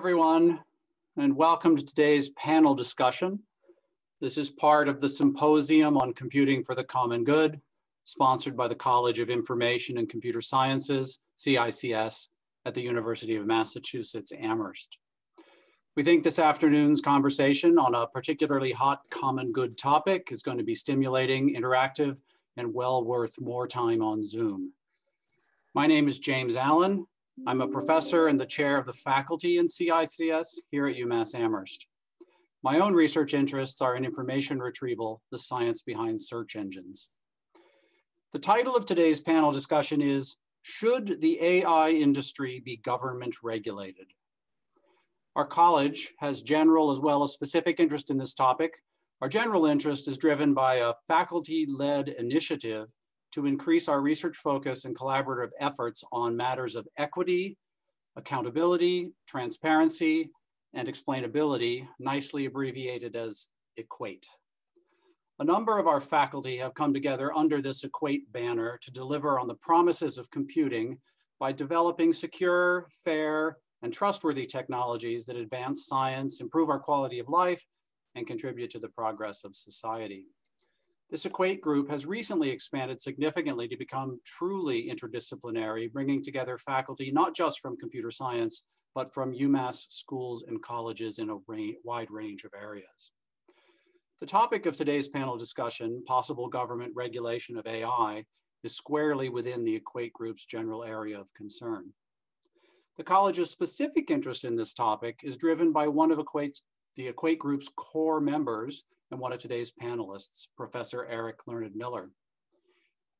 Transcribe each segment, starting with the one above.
everyone, and welcome to today's panel discussion. This is part of the Symposium on Computing for the Common Good, sponsored by the College of Information and Computer Sciences, CICS, at the University of Massachusetts, Amherst. We think this afternoon's conversation on a particularly hot common good topic is going to be stimulating, interactive, and well worth more time on Zoom. My name is James Allan. I'm a professor and the chair of the faculty in CICS here at UMass Amherst. My own research interests are in information retrieval, the science behind search engines. The title of today's panel discussion is, Should the AI Industry be Government Regulated? Our college has general as well as specific interest in this topic. Our general interest is driven by a faculty-led initiative to increase our research focus and collaborative efforts on matters of equity, accountability, transparency, and explainability, nicely abbreviated as EQUATE. A number of our faculty have come together under this EQUATE banner to deliver on the promises of computing by developing secure, fair, and trustworthy technologies that advance science, improve our quality of life, and contribute to the progress of society. This EQUATE group has recently expanded significantly to become truly interdisciplinary, bringing together faculty not just from computer science, but from UMass schools and colleges in a wide range of areas. The topic of today's panel discussion, possible government regulation of AI, is squarely within the EQUATE group's general area of concern. The college's specific interest in this topic is driven by one of the EQUATE group's core members and one of today's panelists, Professor Erik Learned Miller.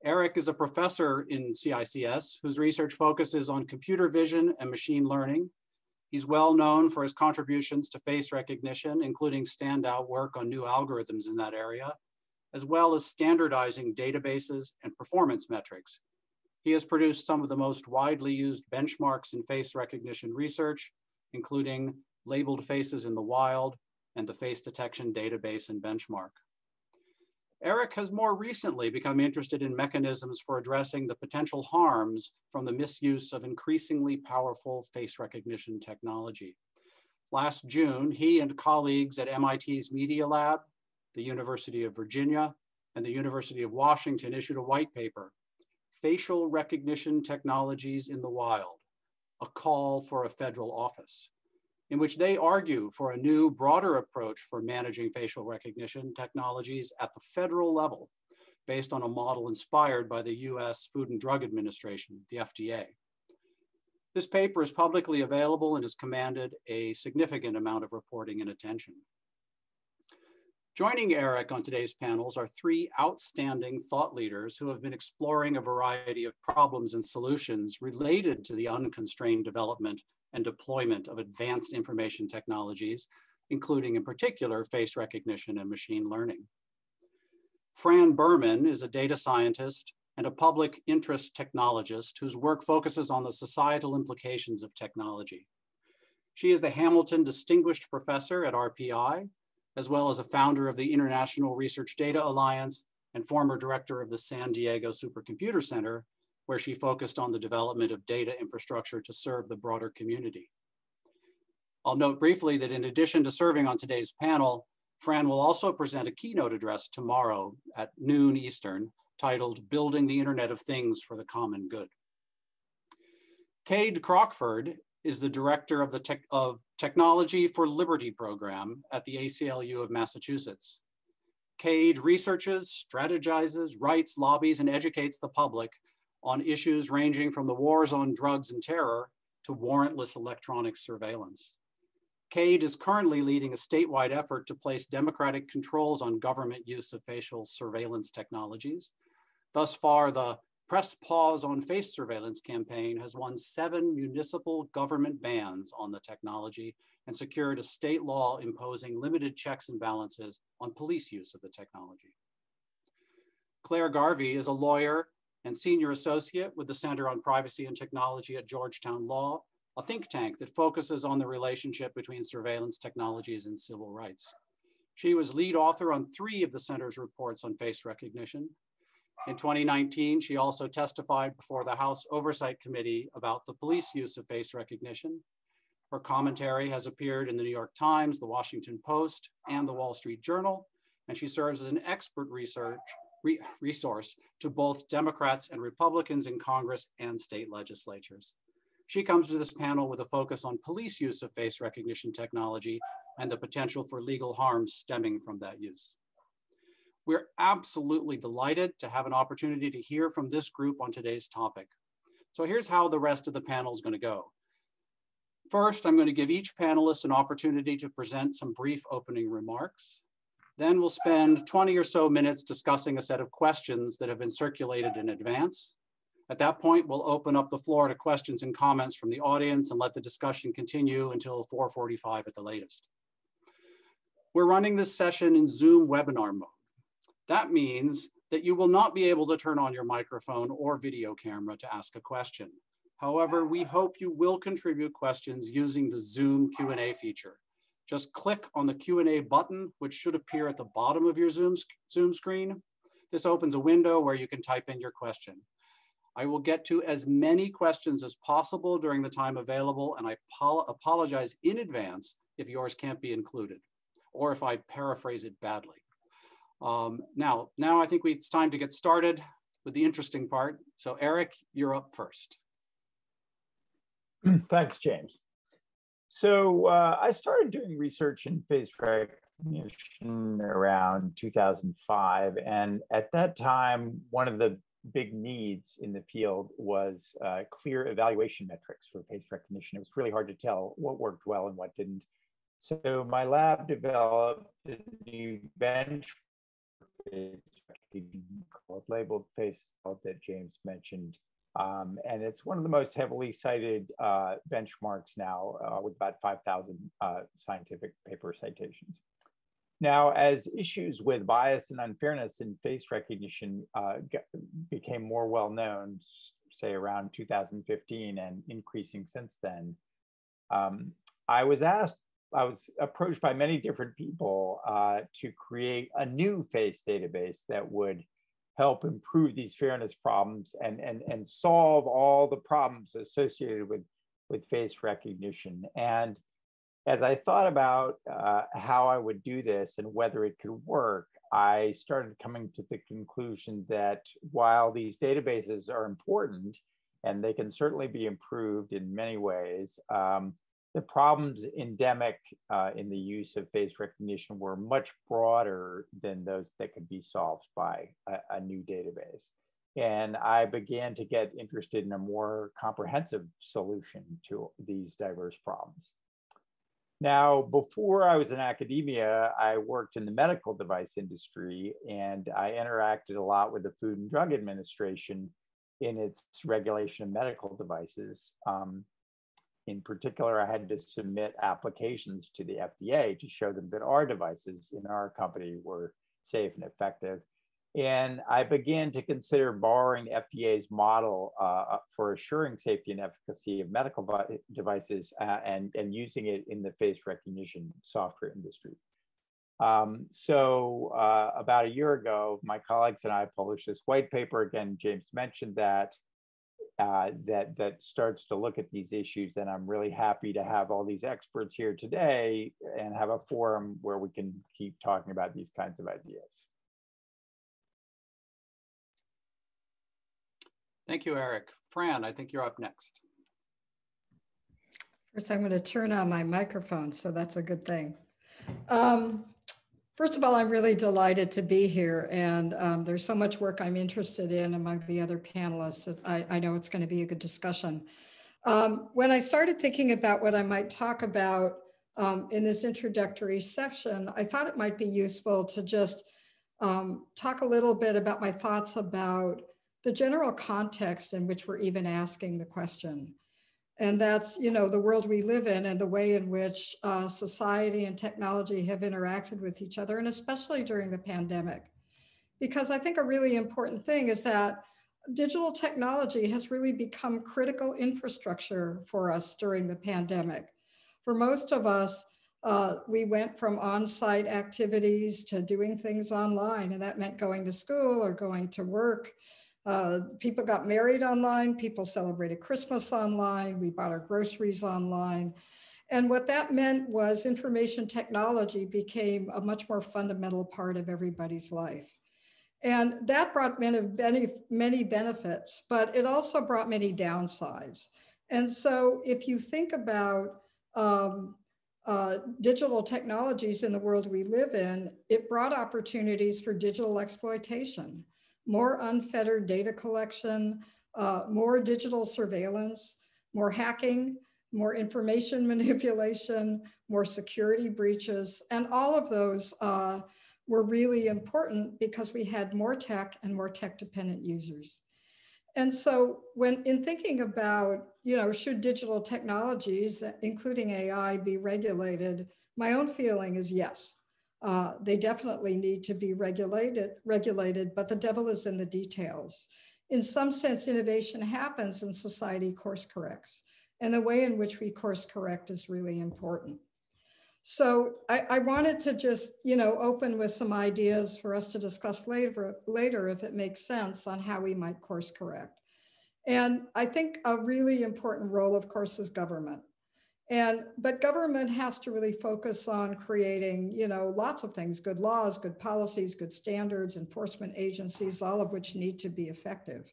Erik is a professor in CICS whose research focuses on computer vision and machine learning. He's well known for his contributions to face recognition, including standout work on new algorithms in that area, as well as standardizing databases and performance metrics. He has produced some of the most widely used benchmarks in face recognition research, including Labeled Faces in the Wild and the Face Detection Database and Benchmark. Erik has more recently become interested in mechanisms for addressing the potential harms from the misuse of increasingly powerful face recognition technology. Last June, he and colleagues at MIT's Media Lab, the University of Virginia, and the University of Washington issued a white paper, Facial Recognition Technologies in the Wild, a call for a federal office, in which they argue for a new, broader approach for managing facial recognition technologies at the federal level, based on a model inspired by the US Food and Drug Administration, the FDA. This paper is publicly available and has commanded a significant amount of reporting and attention. Joining Erik on today's panels are three outstanding thought leaders who have been exploring a variety of problems and solutions related to the unconstrained development and deployment of advanced information technologies, including in particular face recognition and machine learning. Fran Berman is a data scientist and a public interest technologist whose work focuses on the societal implications of technology. She is the Hamilton Distinguished Professor at RPI, as well as a founder of the International Research Data Alliance and former director of the San Diego Supercomputer Center, where she focused on the development of data infrastructure to serve the broader community. I'll note briefly that in addition to serving on today's panel, Fran will also present a keynote address tomorrow at noon Eastern, titled Building the Internet of Things for the Common Good. Kade Crockford is the director of the Technology for Liberty program at the ACLU of Massachusetts. Kade researches, strategizes, writes, lobbies, and educates the public on issues ranging from the wars on drugs and terror to warrantless electronic surveillance. Kade is currently leading a statewide effort to place democratic controls on government use of facial surveillance technologies. Thus far, the Press Pause on Face Surveillance campaign has won 7 municipal government bans on the technology and secured a state law imposing limited checks and balances on police use of the technology. Clare Garvie is a lawyer and senior associate with the Center on Privacy and Technology at Georgetown Law, a think tank that focuses on the relationship between surveillance technologies and civil rights. She was lead author on 3 of the center's reports on face recognition. In 2019, she also testified before the House Oversight Committee about the police use of face recognition. Her commentary has appeared in the New York Times, the Washington Post, and the Wall Street Journal, and she serves as an expert resource to both Democrats and Republicans in Congress and state legislatures. She comes to this panel with a focus on police use of face recognition technology and the potential for legal harms stemming from that use. We're absolutely delighted to have an opportunity to hear from this group on today's topic. So here's how the rest of the panel is going to go. First, I'm going to give each panelist an opportunity to present some brief opening remarks. Then we'll spend 20 or so minutes discussing a set of questions that have been circulated in advance. At that point, we'll open up the floor to questions and comments from the audience and let the discussion continue until 4:45 at the latest. We're running this session in Zoom webinar mode. That means that you will not be able to turn on your microphone or video camera to ask a question. However, we hope you will contribute questions using the Zoom Q&A feature. Just click on the Q&A button, which should appear at the bottom of your Zoom screen. This opens a window where you can type in your question. I will get to as many questions as possible during the time available, and I apologize in advance if yours can't be included, or if I paraphrase it badly. Now I think it's time to get started with the interesting part. So Erik, you're up first. Thanks, James. So I started doing research in face recognition around 2005. And at that time, one of the big needs in the field was clear evaluation metrics for face recognition. It was really hard to tell what worked well and what didn't. So my lab developed a new benchmark called labeled face that James mentioned. And it's one of the most heavily cited benchmarks now with about 5,000 scientific paper citations. Now, as issues with bias and unfairness in face recognition became more well-known, say around 2015 and increasing since then, I was approached by many different people to create a new face database that would help improve these fairness problems and solve all the problems associated with face recognition. And as I thought about how I would do this and whether it could work, I started coming to the conclusion that while these databases are important and they can certainly be improved in many ways, the problems endemic in the use of face recognition were much broader than those that could be solved by a new database. And I began to get interested in a more comprehensive solution to these diverse problems. Now, before I was in academia, I worked in the medical device industry, and I interacted a lot with the Food and Drug Administration in its regulation of medical devices. In particular, I had to submit applications to the FDA to show them that our devices in our company were safe and effective. And I began to consider borrowing FDA's model for assuring safety and efficacy of medical devices and using it in the face recognition software industry. So about a year ago, my colleagues and I published this white paper. Again, James mentioned that. That starts to look at these issues, and I'm really happy to have all these experts here today and have a forum where we can keep talking about these kinds of ideas. Thank you, Erik. Fran, I think you're up next. First, I'm going to turn on my microphone, so that's a good thing. First of all, I'm really delighted to be here, and there's so much work I'm interested in among the other panelists. I know it's going to be a good discussion. When I started thinking about what I might talk about in this introductory section, I thought it might be useful to just talk a little bit about my thoughts about the general context in which we're even asking the question. And that's, you know, the world we live in and the way in which society and technology have interacted with each other, and especially during the pandemic. Because I think a really important thing is that digital technology has really become critical infrastructure for us during the pandemic. For most of us, we went from on-site activities to doing things online, and that meant going to school or going to work. People got married online, people celebrated Christmas online, we bought our groceries online. And what that meant was information technology became a much more fundamental part of everybody's life. And that brought many benefits, but it also brought many downsides. And so if you think about digital technologies in the world we live in, it brought opportunities for digital exploitation, more unfettered data collection, more digital surveillance, more hacking, more information manipulation, more security breaches, and all of those were really important because we had more tech and more tech-dependent users. And so when in thinking about, should digital technologies, including AI, be regulated, my own feeling is yes. They definitely need to be regulated, but the devil is in the details. In some sense, innovation happens and society course corrects. And the way in which we course correct is really important. So I wanted to just, open with some ideas for us to discuss later if it makes sense on how we might course correct. And I think a really important role, of course, is government. But government has to really focus on creating, lots of things, good laws, good policies, good standards, enforcement agencies, all of which need to be effective.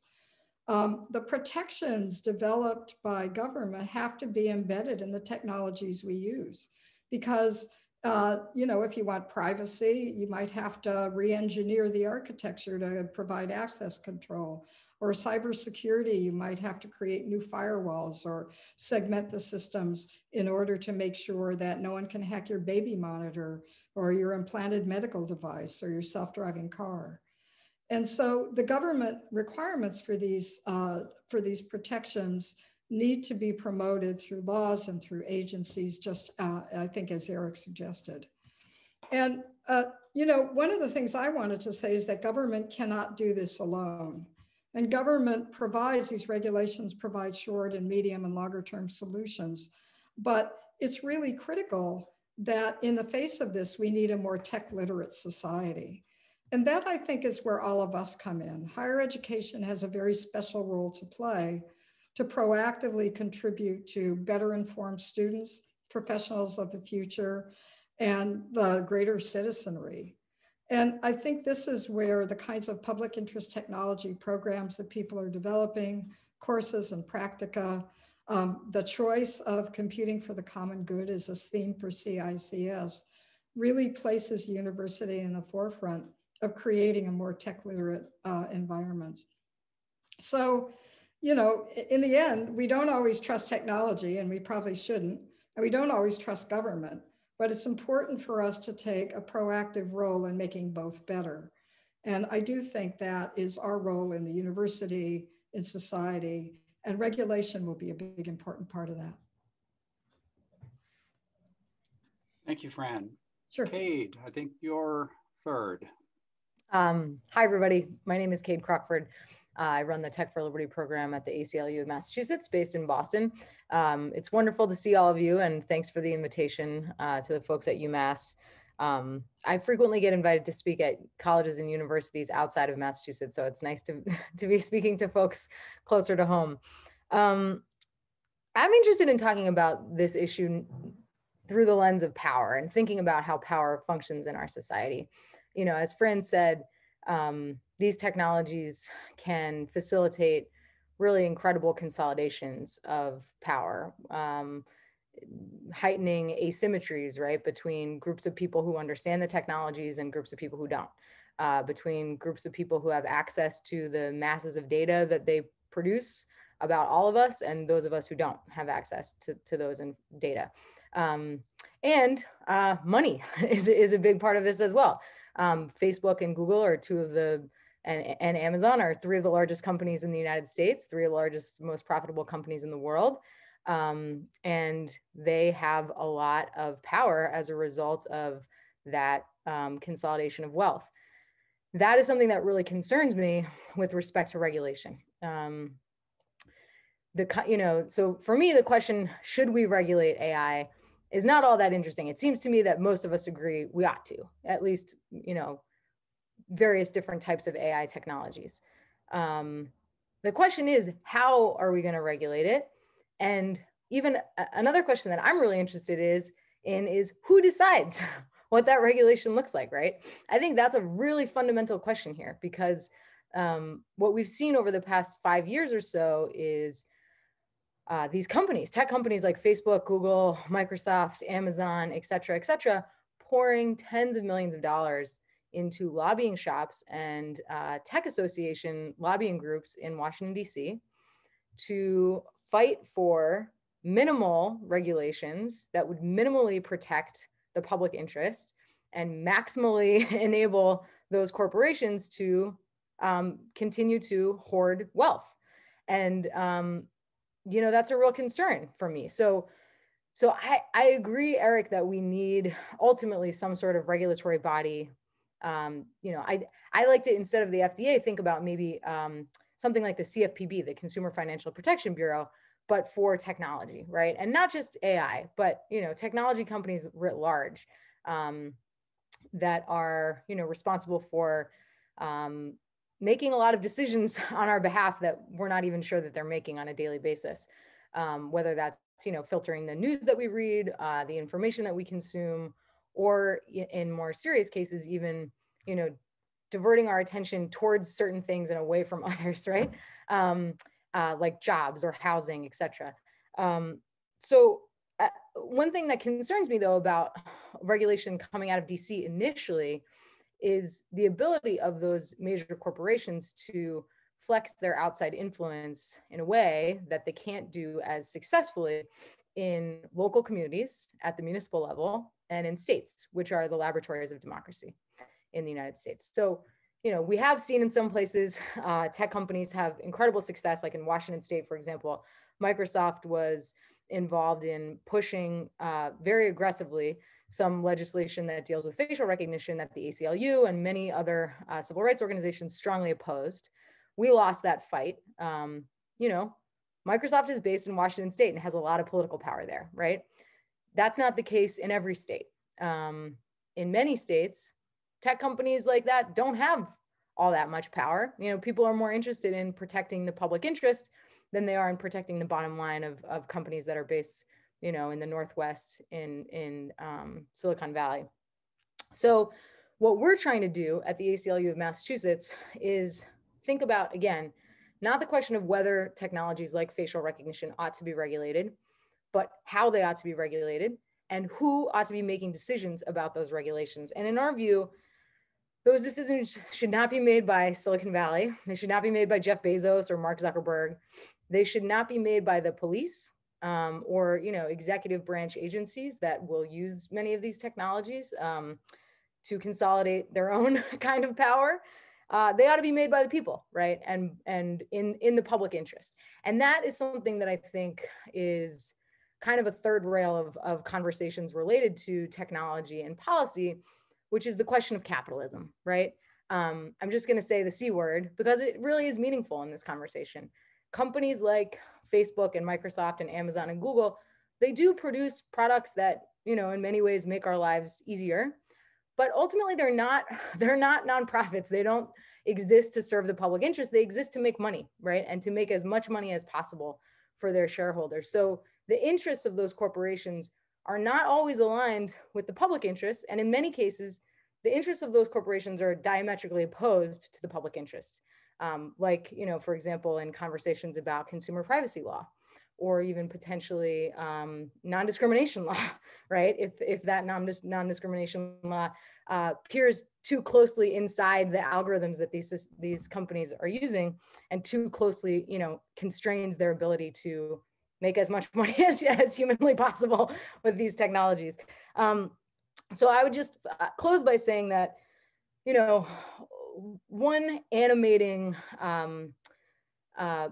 The protections developed by government have to be embedded in the technologies we use. Because, if you want privacy, you might have to re-engineer the architecture to provide access control. Or cybersecurity, you might have to create new firewalls or segment the systems in order to make sure that no one can hack your baby monitor or your implanted medical device or your self-driving car. And so the government requirements for these protections need to be promoted through laws and through agencies, just I think as Erik suggested. And, one of the things I wanted to say is that government cannot do this alone. And government provides, these regulations provide short and medium and longer term solutions. But it's really critical that in the face of this, we need a more tech literate society. And that I think is where all of us come in. Higher education has a very special role to play to proactively contribute to better informed students, professionals of the future, and the greater citizenry. And I think this is where the kinds of public interest technology programs that people are developing, courses and practica, the choice of computing for the common good as a theme for CICS, really places university in the forefront of creating a more tech literate environment. So, in the end, we don't always trust technology, and we probably shouldn't, and we don't always trust government, but it's important for us to take a proactive role in making both better. And I do think that is our role in the university, in society, and regulation will be a big, important part of that. Thank you, Fran. Sure. Kade, I think you're third. Hi, everybody. My name is Kade Crockford. I run the Tech for Liberty program at the ACLU of Massachusetts, based in Boston. It's wonderful to see all of you, and thanks for the invitation to the folks at UMass. I frequently get invited to speak at colleges and universities outside of Massachusetts, so it's nice to be speaking to folks closer to home. I'm interested in talking about this issue through the lens of power and thinking about how power functions in our society. As Fran said, these technologies can facilitate really incredible consolidations of power, heightening asymmetries, right, between groups of people who understand the technologies and groups of people who don't, between groups of people who have access to the masses of data that they produce about all of us and those of us who don't have access to those data. And money is a big part of this as well. Facebook and Google are two of the, and Amazon are three of the largest companies in the United States, three of the largest, most profitable companies in the world. And they have a lot of power as a result of that consolidation of wealth. That is something that really concerns me with respect to regulation. So for me, the question, should we regulate AI, is not all that interesting. It seems to me that most of us agree we ought to, at least, various different types of AI technologies. The question is, how are we going to regulate it? And even another question that I'm really interested in is who decides what that regulation looks like, right? I think that's a really fundamental question here, because what we've seen over the past 5 years or so is these companies, tech companies like Facebook, Google, Microsoft, Amazon, et cetera, pouring tens of millions of dollars into lobbying shops and tech association lobbying groups in Washington, D.C. to fight for minimal regulations that would minimally protect the public interest and maximally enable those corporations to continue to hoard wealth. And, you know, that's a real concern for me. So I agree, Erik, that we need ultimately some sort of regulatory body. You know, I like to, instead of the FDA, think about maybe something like the CFPB, the Consumer Financial Protection Bureau, but for technology, right? And not just AI, but, you know, technology companies writ large that are, you know, responsible for making a lot of decisions on our behalf that we're not even sure that they're making on a daily basis. Whether that's, you know, filtering the news that we read, the information that we consume, or in more serious cases, even, you know, diverting our attention towards certain things and away from others, right? Like jobs or housing, et cetera. So one thing that concerns me, though, about regulation coming out of DC initially is the ability of those major corporations to flex their outside influence in a way that they can't do as successfully in local communities at the municipal level and in states, which are the laboratories of democracy in the United States. So, you know, we have seen in some places tech companies have incredible success, like in Washington State, for example. Microsoft was involved in pushing very aggressively some legislation that deals with facial recognition that the ACLU and many other civil rights organizations strongly opposed. We lost that fight. You know, Microsoft is based in Washington State and has a lot of political power there, right? That's not the case in every state. In many states, tech companies like that don't have all that much power. You know, people are more interested in protecting the public interest than they are in protecting the bottom line of companies that are based, you know, in the Northwest in Silicon Valley. So what we're trying to do at the ACLU of Massachusetts is think about, again, not the question of whether technologies like facial recognition ought to be regulated, but how they ought to be regulated and who ought to be making decisions about those regulations. And in our view, those decisions should not be made by Silicon Valley. They should not be made by Jeff Bezos or Mark Zuckerberg. They should not be made by the police or, you know, executive branch agencies that will use many of these technologies to consolidate their own kind of power. They ought to be made by the people, right? And in the public interest. And that is something that I think is kind of a third rail of conversations related to technology and policy, which is the question of capitalism, right? I'm just going to say the C word because it really is meaningful in this conversation. Companies like Facebook and Microsoft and Amazon and Google, they do produce products that, you know, in many ways make our lives easier, but ultimately they're not nonprofits. They don't exist to serve the public interest. They exist to make money, right? And to make as much money as possible for their shareholders. So the interests of those corporations are not always aligned with the public interest. And in many cases, the interests of those corporations are diametrically opposed to the public interest. Like, you know, for example, in conversations about consumer privacy law, or even potentially non-discrimination law, right? If that non-discrimination law peers too closely inside the algorithms that these companies are using, and too closely, you know, constrains their ability to make as much money as humanly possible with these technologies. So I would just close by saying that, you know, one animating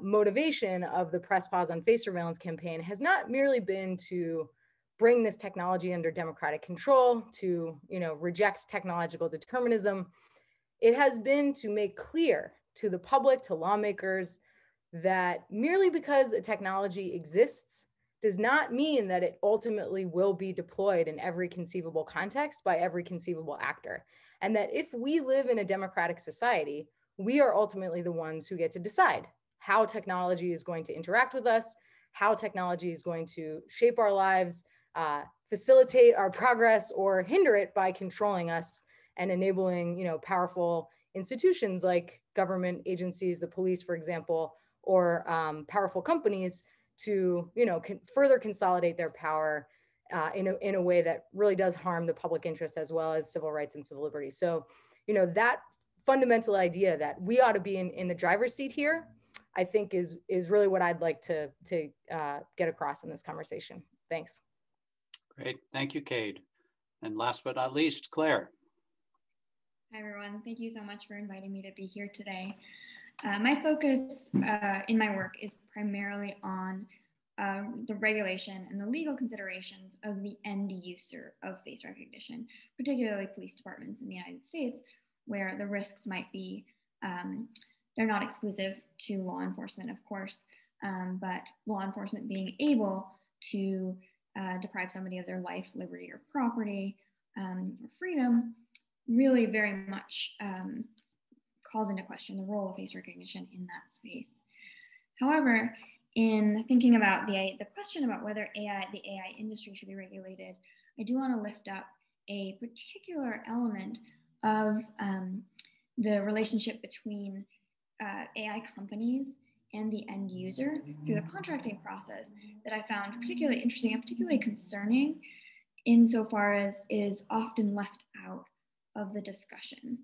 motivation of the Press Pause on Face Surveillance campaign has not merely been to bring this technology under democratic control, to, you know, reject technological determinism. It has been to make clear to the public, to lawmakers, that merely because a technology exists does not mean that it ultimately will be deployed in every conceivable context by every conceivable actor. And that if we live in a democratic society, we are ultimately the ones who get to decide how technology is going to interact with us, how technology is going to shape our lives, facilitate our progress, or hinder it by controlling us and enabling, powerful institutions like government agencies, the police, for example, or powerful companies to, further consolidate their power in a way that really does harm the public interest as well as civil rights and civil liberties. So, that fundamental idea that we ought to be in the driver's seat here, I think is really what I'd like to get across in this conversation. Thanks. Great, thank you, Kade. And last but not least, Clare. Hi, everyone. Thank you so much for inviting me to be here today. My focus in my work is primarily on the regulation and the legal considerations of the end user of face recognition, particularly police departments in the United States, where the risks might be, they're not exclusive to law enforcement, of course, but law enforcement being able to deprive somebody of their life, liberty, or property, or freedom really very much calls into question the role of face recognition in that space. However, in thinking about the question about whether the AI industry should be regulated, I do want to lift up a particular element of the relationship between AI companies and the end user through the contracting process that I found particularly interesting and particularly concerning insofar as is often left out of the discussion.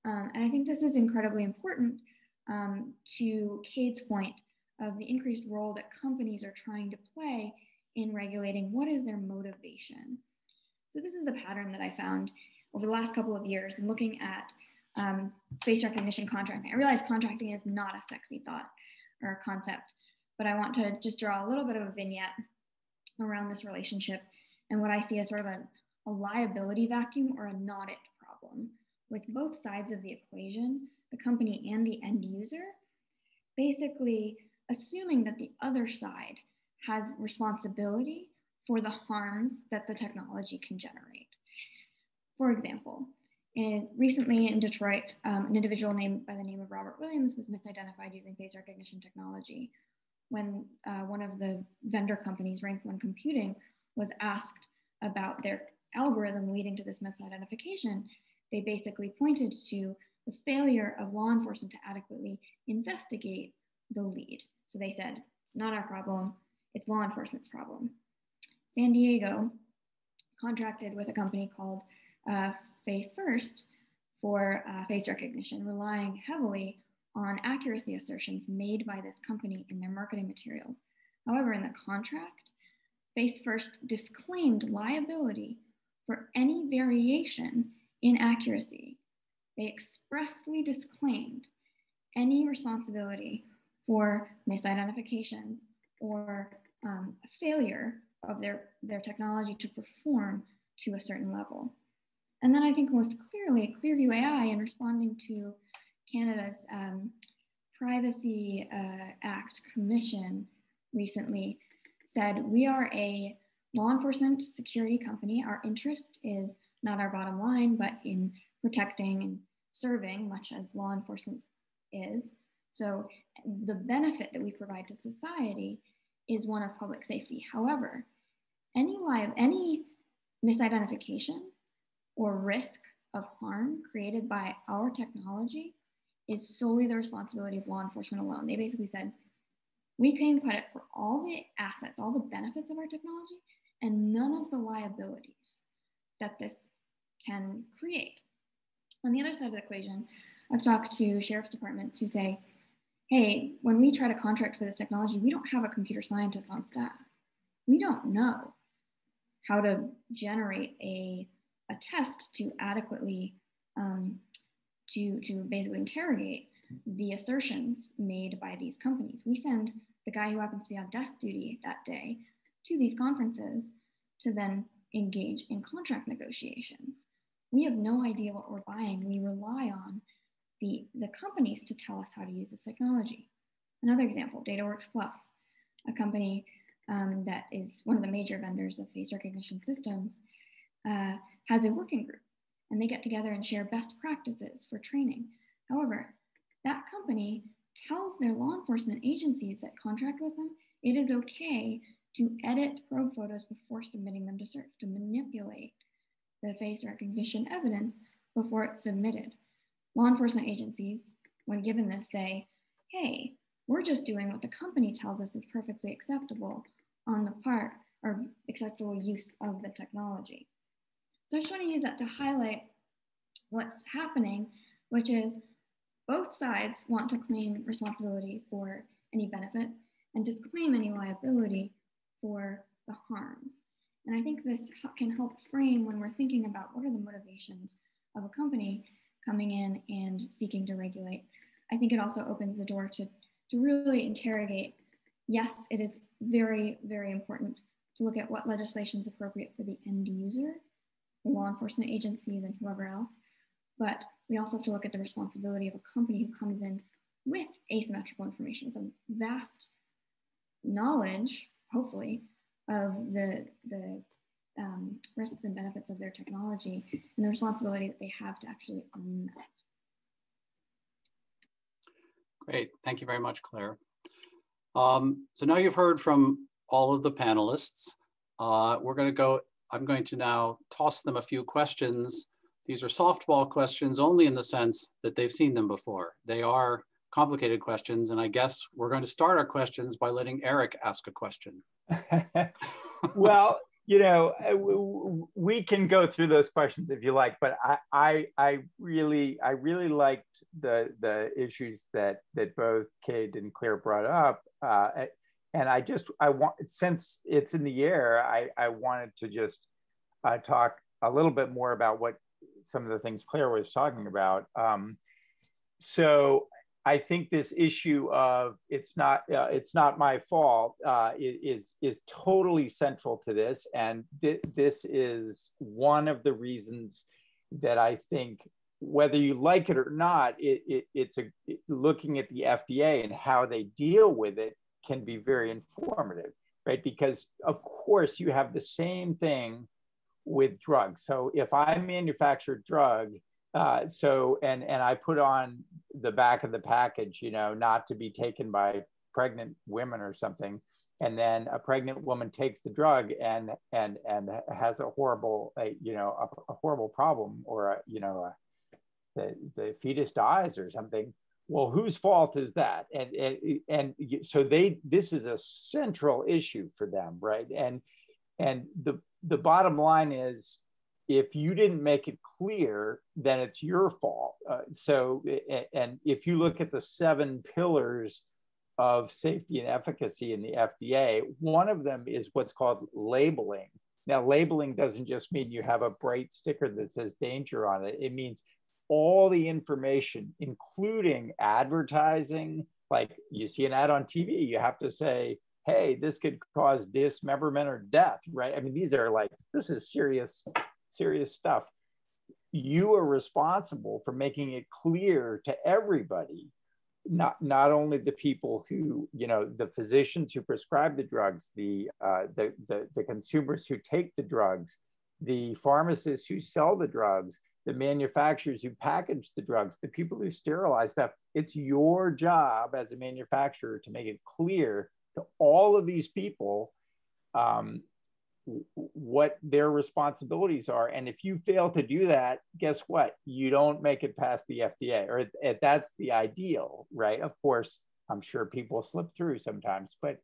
And I think this is incredibly important to Kade's point of the increased role that companies are trying to play in regulating what is their motivation. So this is the pattern that I found over the last couple of years in looking at face recognition contracting. I realize contracting is not a sexy thought or a concept, but I want to just draw a little bit of a vignette around this relationship and what I see as sort of a liability vacuum or a not it problem with both sides of the equation, the company and the end user, basically assuming that the other side has responsibility for the harms that the technology can generate. For example, recently in Detroit, an individual named by the name of Robert Williams was misidentified using face recognition technology. When one of the vendor companies, Rank 1 Computing, was asked about their algorithm leading to this misidentification, they basically pointed to the failure of law enforcement to adequately investigate the lead. So they said, it's not our problem, it's law enforcement's problem. San Diego contracted with a company called Face First for face recognition, relying heavily on accuracy assertions made by this company in their marketing materials. However, in the contract, Face First disclaimed liability for any variation in accuracy. They expressly disclaimed any responsibility for misidentifications or failure of their technology to perform to a certain level. And then I think most clearly, Clearview AI, in responding to Canada's Privacy Act Commission recently, said, we are a law enforcement security company. Our interest is not our bottom line, but in protecting and serving, much as law enforcement is. So the benefit that we provide to society is one of public safety. However, any misidentification or risk of harm created by our technology is solely the responsibility of law enforcement alone. They basically said, we claim credit for all the assets, all the benefits of our technology, and none of the liabilities that this can create. On the other side of the equation, I've talked to sheriff's departments who say, hey, when we try to contract for this technology, we don't have a computer scientist on staff. We don't know how to generate a test to adequately, to basically interrogate the assertions made by these companies. We send the guy who happens to be on desk duty that day to these conferences to then engage in contract negotiations. We have no idea what we're buying. We rely on the companies to tell us how to use this technology. Another example, DataWorks Plus, a company that is one of the major vendors of face recognition systems, has a working group, and they get together and share best practices for training. However, that company tells their law enforcement agencies that contract with them, it is okay to edit probe photos before submitting them to search, to manipulate the face recognition evidence before it's submitted. Law enforcement agencies, when given this, say, hey, we're just doing what the company tells us is perfectly acceptable on the part or acceptable use of the technology. So I just want to use that to highlight what's happening, which is both sides want to claim responsibility for any benefit and disclaim any liability for the harms. And I think this can help frame when we're thinking about what are the motivations of a company coming in and seeking to regulate. I think it also opens the door to really interrogate, yes, it is very, very important to look at what legislation is appropriate for the end user, the law enforcement agencies and whoever else, but we also have to look at the responsibility of a company who comes in with asymmetrical information, with a vast knowledge, hopefully, of the risks and benefits of their technology and the responsibility that they have to actually own that. Great, thank you very much, Claire. So now you've heard from all of the panelists. I'm going to now toss them a few questions. These are softball questions only in the sense that they've seen them before. They are complicated questions, and I guess we're going to start our questions by letting Erik ask a question. Well, we can go through those questions if you like, but I really liked the issues that both Kade and Claire brought up, and I want, since it's in the air, I wanted to just talk a little bit more about what some of the things Claire was talking about. So I think this issue of it's not my fault is totally central to this, and this is one of the reasons that I think, whether you like it or not, looking at the FDA and how they deal with it can be very informative, right? Because of course you have the same thing with drugs. So if I manufacture a drug, and I put on the back of the package, not to be taken by pregnant women or something, and then a pregnant woman takes the drug and has a horrible, a horrible problem, or the fetus dies or something. Well, whose fault is that? And so this is a central issue for them, right? And the bottom line is, if you didn't make it clear, then it's your fault. And if you look at the 7 pillars of safety and efficacy in the FDA, one of them is what's called labeling. Now, labeling doesn't just mean you have a bright sticker that says danger on it. It means all the information, including advertising. Like you see an ad on TV, you have to say, hey, this could cause dismemberment or death, right? I mean, this is serious stuff. You are responsible for making it clear to everybody, not only the people who, the physicians who prescribe the drugs, the consumers who take the drugs, the pharmacists who sell the drugs, the manufacturers who package the drugs, the people who sterilize stuff. It's your job as a manufacturer to make it clear to all of these people what their responsibilities are. And if you fail to do that, guess what? You don't make it past the FDA, or that's the ideal, right? Of course, I'm sure people slip through sometimes, but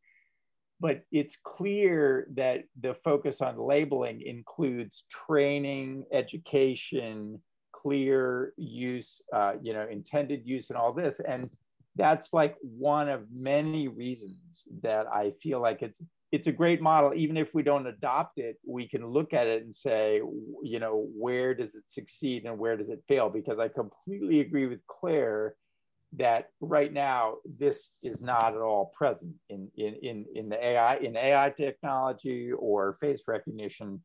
it's clear that the focus on labeling includes training, education, clear use, intended use, and all this. And that's like one of many reasons that I feel like it's a great model. Even if we don't adopt it, we can look at it and say, where does it succeed and where does it fail? Because I completely agree with Claire that right now this is not at all present in the AI technology or face recognition.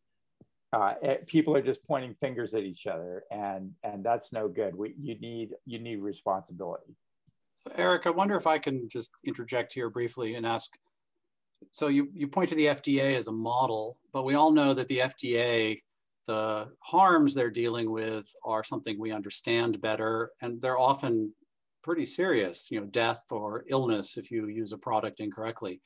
People are just pointing fingers at each other, and that's no good. You need responsibility. So Erik, I wonder if I can just interject here briefly and ask. So you point to the FDA as a model, but we all know that the FDA, the harms they're dealing with are something we understand better, and they're often pretty serious, death or illness if you use a product incorrectly.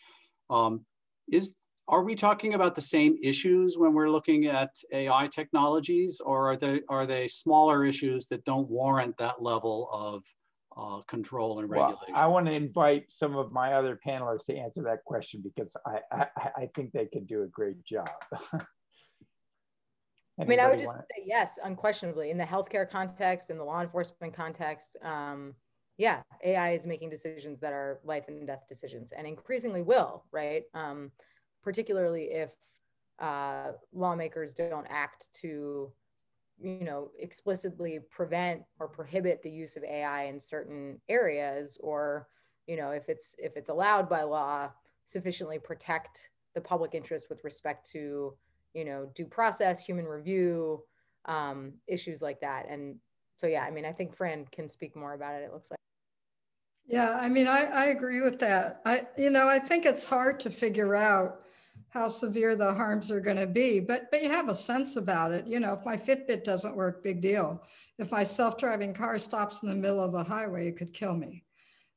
Are we talking about the same issues when we're looking at AI technologies, or are they smaller issues that don't warrant that level of control and regulation? Well, I want to invite some of my other panelists to answer that question because I think they can do a great job. I mean, I would just say yes, unquestionably. In the healthcare context, in the law enforcement context, yeah, AI is making decisions that are life and death decisions, and increasingly will, right? Particularly if lawmakers don't act to, explicitly prevent or prohibit the use of AI in certain areas, or, if it's allowed by law, sufficiently protect the public interest with respect to, due process, human review, issues like that. And so, yeah, I mean, I think Fran can speak more about it, it looks like. Yeah, I mean, I agree with that. I think it's hard to figure out how severe the harms are going to be, but you have a sense about it. If my Fitbit doesn't work, big deal. If my self-driving car stops in the middle of the highway, it could kill me.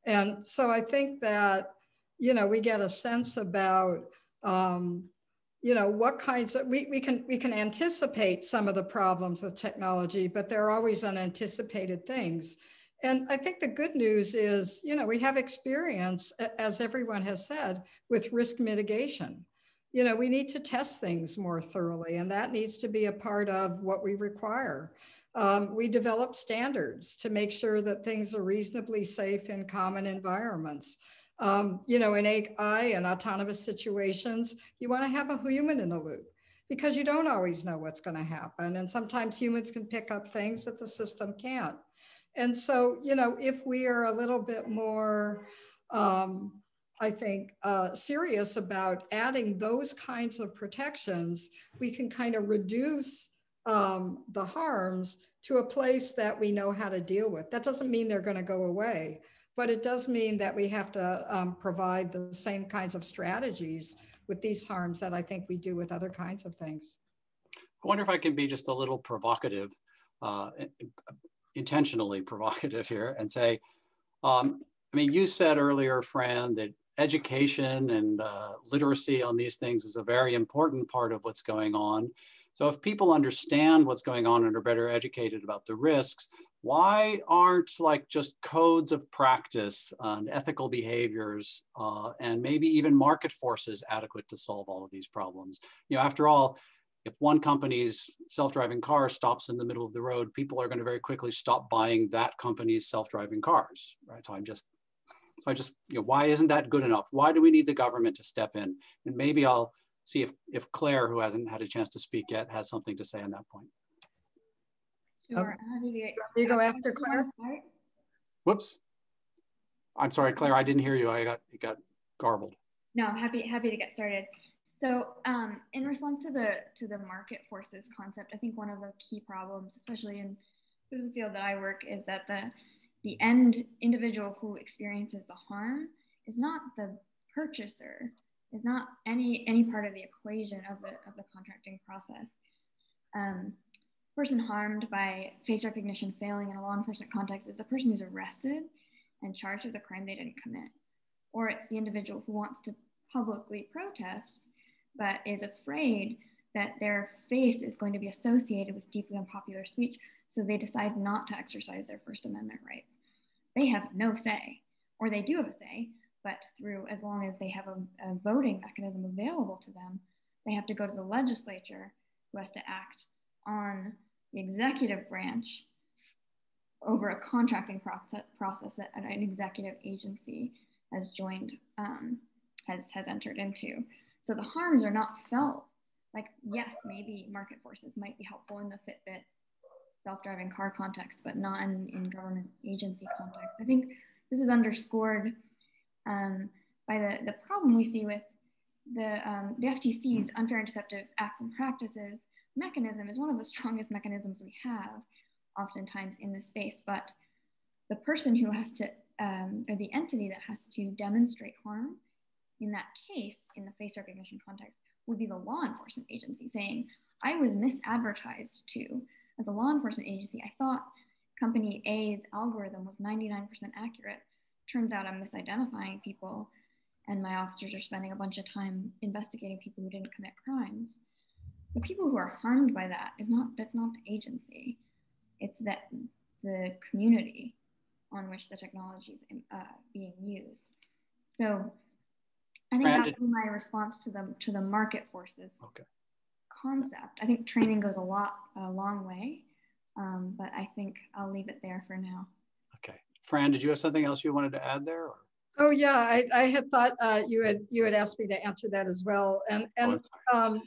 And so I think that, we get a sense about, what kinds of, we can anticipate some of the problems with technology, but there are always unanticipated things. And I think the good news is, we have experience, as everyone has said, with risk mitigation. We need to test things more thoroughly, and that needs to be a part of what we require. We develop standards to make sure that things are reasonably safe in common environments. In AI and autonomous situations, you want to have a human in the loop because you don't always know what's going to happen. And sometimes humans can pick up things that the system can't. And so, if we are a little bit more, I think, serious about adding those kinds of protections, we can kind of reduce the harms to a place that we know how to deal with. That doesn't mean they're going to go away, but it does mean that we have to provide the same kinds of strategies with these harms that I think we do with other kinds of things. I wonder if I can be just a little provocative, intentionally provocative here, and say, I mean, you said earlier, Fran, that education and literacy on these things is a very important part of what's going on. So if people understand what's going on and are better educated about the risks, why aren't just codes of practice and ethical behaviors and maybe even market forces adequate to solve all of these problems? After all, if one company's self-driving car stops in the middle of the road, people are going to very quickly stop buying that company's self-driving cars, right? So I just, why isn't that good enough? Why do we need the government to step in? And maybe I'll see if Claire, who hasn't had a chance to speak yet, has something to say on that point. Sure. You go after Claire? Whoops. I'm sorry, Claire, I didn't hear you. It got garbled. No, I'm happy to get started. So in response to the market forces concept, I think one of the key problems, especially in the field that I work, is that the end individual who experiences the harm is not the purchaser, is not any part of the equation of the contracting process. Person harmed by face recognition failing in a law enforcement context is the person who's arrested and charged with a crime they didn't commit, or it's the individual who wants to publicly protest but is afraid that their face is going to be associated with deeply unpopular speech, so they decide not to exercise their First Amendment rights. They have no say, or they do have a say, but as long as they have a voting mechanism available to them, they have to go to the legislature, who has to act on the executive branch over a contracting process that an executive agency has joined, has entered into. So the harms are not felt. Yes, maybe market forces might be helpful in the Fitbit self-driving car context, but not in government agency context. I think this is underscored by the problem we see with the FTC's unfair and deceptive acts and practices mechanism is one of the strongest mechanisms we have oftentimes in this space, but the person who has to, or the entity that has to demonstrate harm in that case, in the face recognition context, would be the law enforcement agency saying, I was misadvertised to. As a law enforcement agency, I thought company A's algorithm was 99% accurate. Turns out I'm misidentifying people, and my officers are spending a bunch of time investigating people who didn't commit crimes. The people who are harmed by that that's not the agency. It's that the community on which the technology is being used. So I think that's my response to the market forces concept. I think training goes a long way, but I think I'll leave it there for now. Okay, Fran, did you have something else you wanted to add there? Or? Oh yeah, I had thought you had asked me to answer that as well, and I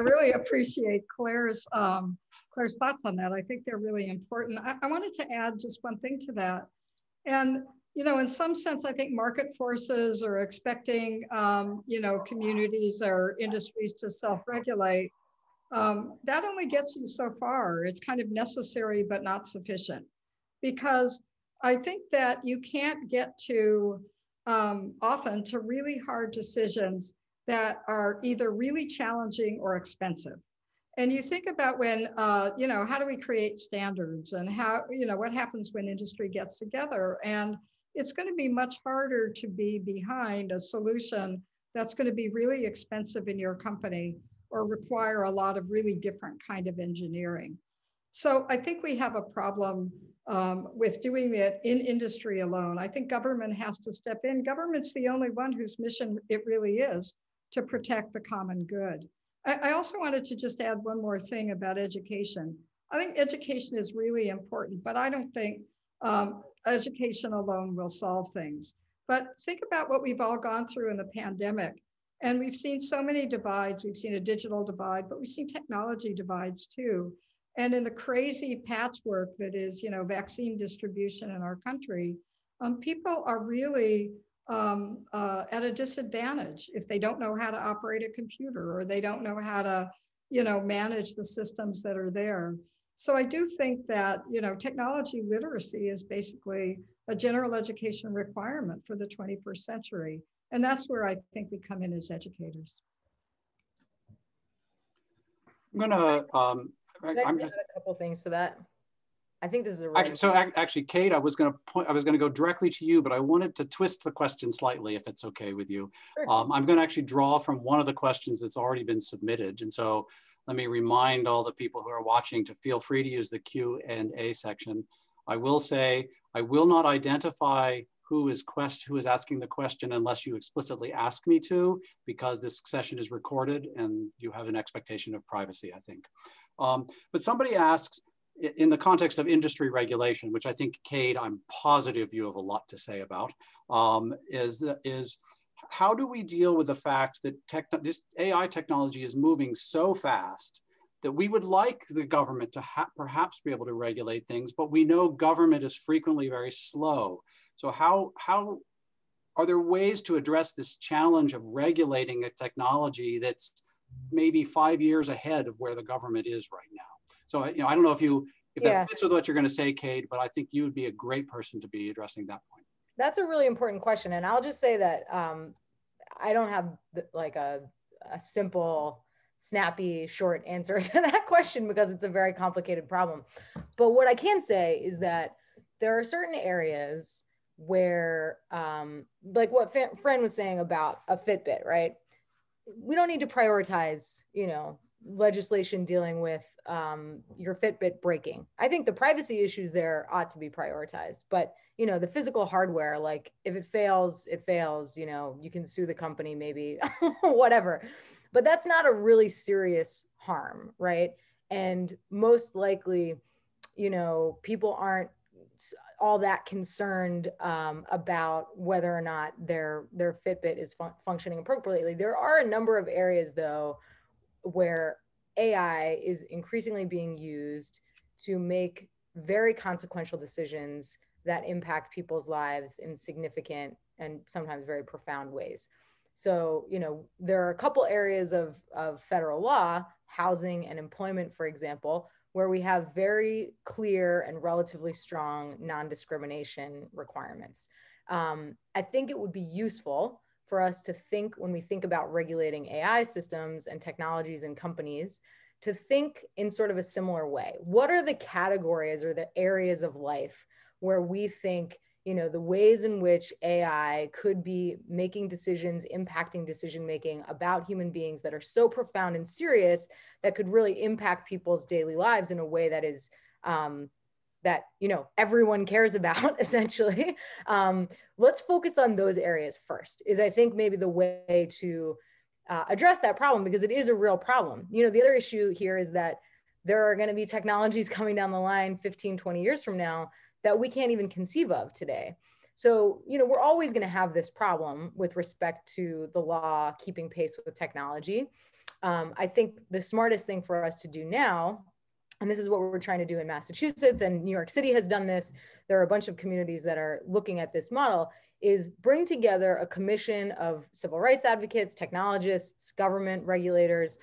really appreciate Claire's thoughts on that. I think they're really important. I wanted to add just one thing to that, and in some sense, I think market forces are expecting communities or industries to self-regulate. That only gets you so far. It's kind of necessary but not sufficient, because I think that you can't get to often to really hard decisions that are either really challenging or expensive. And you think about when, how do we create standards, and how, what happens when industry gets together? And it's going to be much harder to be behind a solution that's going to be really expensive in your company or require a lot of really different kind of engineering. So I think we have a problem with doing it in industry alone. I think government has to step in. Government's the only one whose mission it really is to protect the common good. I also wanted to just add one more thing about education. I think education is really important, but I don't think education alone will solve things. But think about what we've all gone through in the pandemic. And we've seen so many divides. We've seen a digital divide, but we've seen technology divides too. And in the crazy patchwork that is, vaccine distribution in our country, people are really at a disadvantage if they don't know how to operate a computer, or they don't know how to, manage the systems that are there. So I do think that, technology literacy is basically a general education requirement for the 21st century. And that's where I think we come in as educators. Can I just add a couple things to that? I think this is a really actually, Kade, I was going to go directly to you, but I wanted to twist the question slightly, if it's okay with you. Sure. I'm going to actually draw from one of the questions that's already been submitted, and so let me remind all the people who are watching to feel free to use the Q&A section. I will say I will not identify who is asking the question unless you explicitly ask me to, because this session is recorded and you have an expectation of privacy, I think. But somebody asks, in the context of industry regulation, which I think, Kade, I'm positive you have a lot to say about, is how do we deal with the fact that this AI technology is moving so fast that we would like the government to perhaps be able to regulate things, but we know government is frequently very slow. So how are there ways to address this challenge of regulating a technology that's maybe 5 years ahead of where the government is right now? So, I don't know if that fits with what you're going to say, Kade, but I think you would be a great person to be addressing that point. That's a really important question. And I'll just say that I don't have like a simple, snappy, short answer to that question, because it's a very complicated problem. But what I can say is that there are certain areas where, like what Fran was saying about a Fitbit, right? We don't need to prioritize, legislation dealing with your Fitbit breaking. I think the privacy issues there ought to be prioritized, but the physical hardware, like if it fails, it fails, you can sue the company, maybe whatever, but that's not a really serious harm, right? And most likely, people aren't all that concerned about whether or not their Fitbit is functioning appropriately. There are a number of areas though where AI is increasingly being used to make very consequential decisions that impact people's lives in significant and sometimes very profound ways. So, there are a couple areas of federal law, housing and employment, for example, where we have very clear and relatively strong non-discrimination requirements. I think it would be useful for us to think, when we think about regulating AI systems and technologies and companies, to think in sort of a similar way. What are the categories or the areas of life where we think you know, the ways in which AI could be making decisions, impacting decision-making about human beings that are so profound and serious that could really impact people's daily lives in a way that is, that, you know, everyone cares about, essentially. Let's focus on those areas first, is I think maybe the way to address that problem, because it is a real problem. You know, the other issue here is that there are going to be technologies coming down the line 15, 20 years from now that we can't even conceive of today. So, you know, we're always going to have this problem with respect to the law keeping pace with technology. I think the smartest thing for us to do now, and this is what we're trying to do in Massachusetts, and New York City has done this, there are a bunch of communities that are looking at this model, is bring together a commission of civil rights advocates, technologists, government regulators,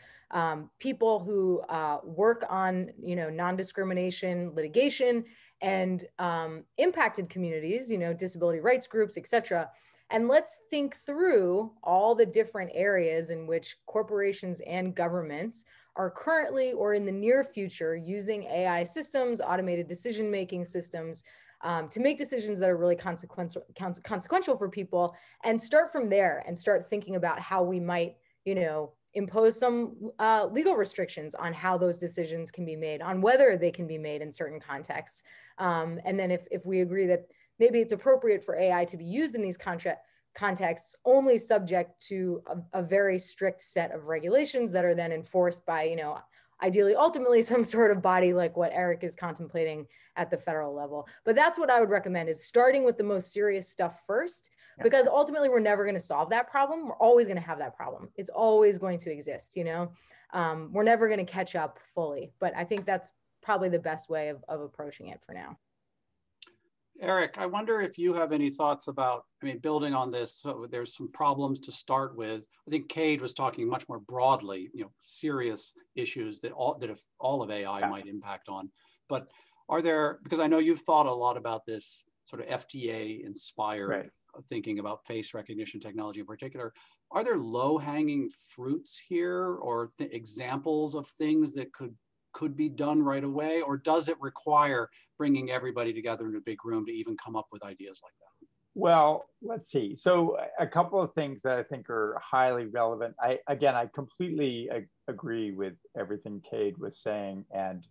people who work on, you know, non-discrimination litigation, and impacted communities, you know, disability rights groups, et cetera. And let's think through all the different areas in which corporations and governments are currently or in the near future using AI systems, automated decision-making systems, to make decisions that are really consequential for people, and start from there and start thinking about how we might, you know, impose some legal restrictions on how those decisions can be made, on whether they can be made in certain contexts. And then if we agree that maybe it's appropriate for AI to be used in these contexts, only subject to a very strict set of regulations that are then enforced by, you know, ideally, ultimately, some sort of body like what Erik is contemplating at the federal level. But that's what I would recommend, is starting with the most serious stuff first, because ultimately we're never going to solve that problem. We're always going to have that problem. It's always going to exist, you know? We're never going to catch up fully, but I think that's probably the best way of approaching it for now. Erik, I wonder if you have any thoughts about, I mean, building on this, so there's some problems to start with. I think Kade was talking much more broadly, you know, serious issues that if all of AI might impact on. But are there, because I know you've thought a lot about this sort of FDA inspired thinking about face recognition technology in particular, are there low-hanging fruits here, or examples of things that could be done right away, or does it require bringing everybody together in a big room to even come up with ideas like that? Well, let's see. So a couple of things that I think are highly relevant. I completely agree with everything Kade was saying, and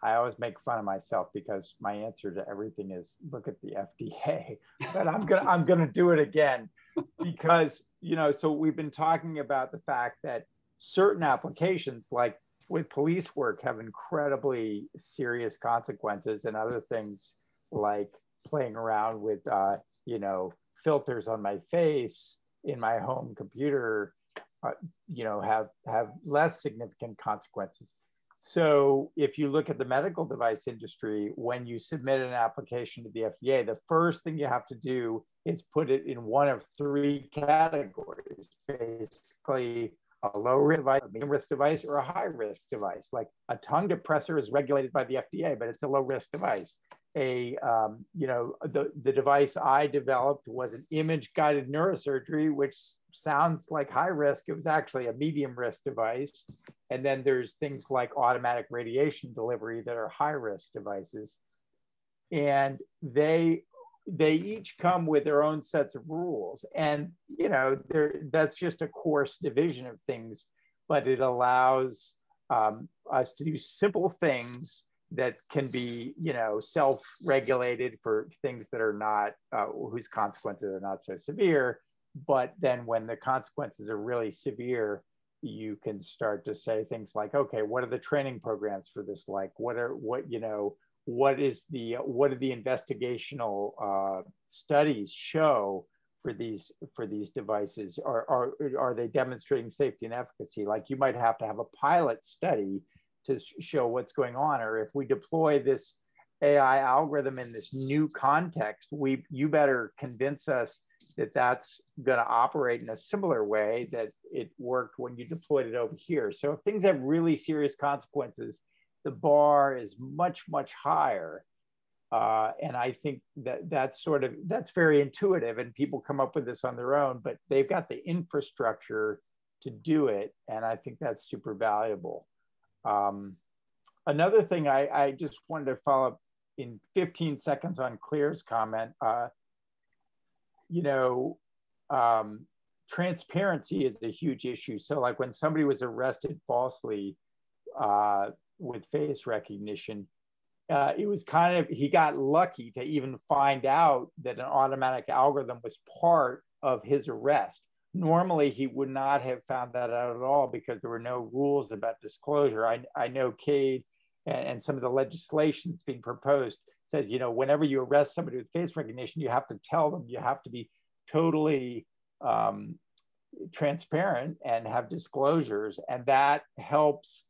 I always make fun of myself because my answer to everything is look at the FDA, but I'm gonna do it again, because, you know, so we've been talking about the fact that certain applications, like with police work, have incredibly serious consequences, and other things like playing around with, you know, filters on my face in my home computer, you know, have less significant consequences. So if you look at the medical device industry, when you submit an application to the FDA, the first thing you have to do is put it in one of three categories, basically a low risk device, a medium risk device, or a high risk device. Like a tongue depressor is regulated by the FDA, but it's a low risk device. You know, the device I developed was an image guided neurosurgery, which sounds like high risk. It was actually a medium risk device. And then there's things like automatic radiation delivery that are high risk devices. And they each come with their own sets of rules. And, you know, that's just a coarse division of things, but it allows us to do simple things that can be, you know, self-regulated for things that are not, whose consequences are not so severe. But then when the consequences are really severe, you can start to say things like, okay, what are the training programs for this like? What are the investigational studies show for these devices? Are they demonstrating safety and efficacy? Like, you might have to have a pilot study to show what's going on. Or if we deploy this AI algorithm in this new context, you better convince us that that's going to operate in a similar way that it worked when you deployed it over here. So if things have really serious consequences, the bar is much, much higher. And I think that's very intuitive, and people come up with this on their own, but they've got the infrastructure to do it. And I think that's super valuable. Another thing I just wanted to follow up in 15 seconds on Claire's comment, transparency is a huge issue. So like when somebody was arrested falsely with face recognition, it was kind of, he got lucky to even find out that an automatic algorithm was part of his arrest. Normally, he would not have found that out at all because there were no rules about disclosure. I know Kade and some of the legislation that's being proposed says, whenever you arrest somebody with face recognition, you have to tell them, you have to be totally transparent and have disclosures. And that helps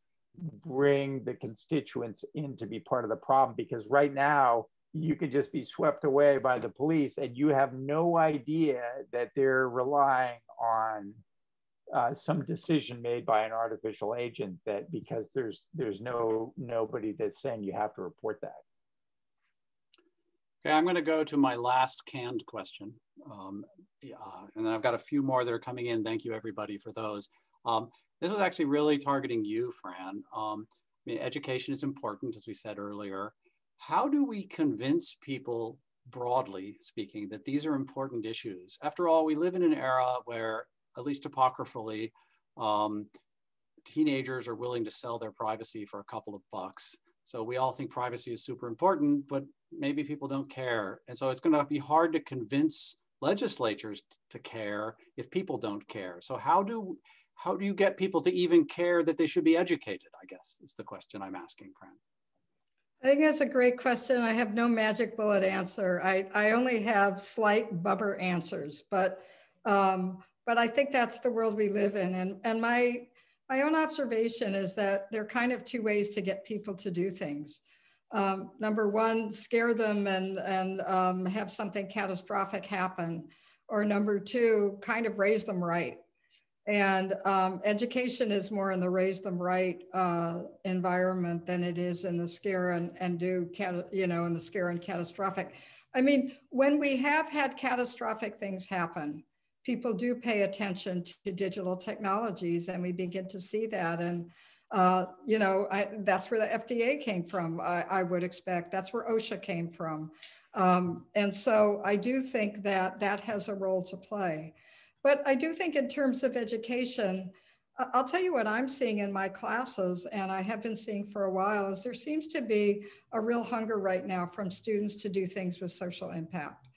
bring the constituents in to be part of the problem, because right now you could just be swept away by the police and you have no idea that they're relying on some decision made by an artificial agent, that because there's nobody that's saying you have to report that. Okay, I'm going to go to my last canned question. And then I've got a few more that are coming in. Thank you, everybody, for those. This was actually really targeting you, Fran. I mean, education is important, as we said earlier. How do we convince people, broadly speaking, that these are important issues? After all, we live in an era where, at least apocryphally, teenagers are willing to sell their privacy for a couple of bucks. So we all think privacy is super important, but maybe people don't care. And so it's going to be hard to convince legislatures to care if people don't care. So how do you get people to even care that they should be educated, I guess, is the question I'm asking, Fran. I think that's a great question. I have no magic bullet answer. I only have slight bumper answers, but I think that's the world we live in. And my own observation is that there are kind of two ways to get people to do things. Number one, scare them and have something catastrophic happen. Or number two, kind of raise them right. And education is more in the raise them right environment than it is in the scare and in the scare and catastrophic. I mean, when we have had catastrophic things happen, people do pay attention to digital technologies, and we begin to see that. And that's where the FDA came from. I would expect that's where OSHA came from, and so I do think that that has a role to play. But I do think in terms of education, I'll tell you what I'm seeing in my classes, and I have been seeing for a while, is there seems to be a real hunger right now from students to do things with social impact.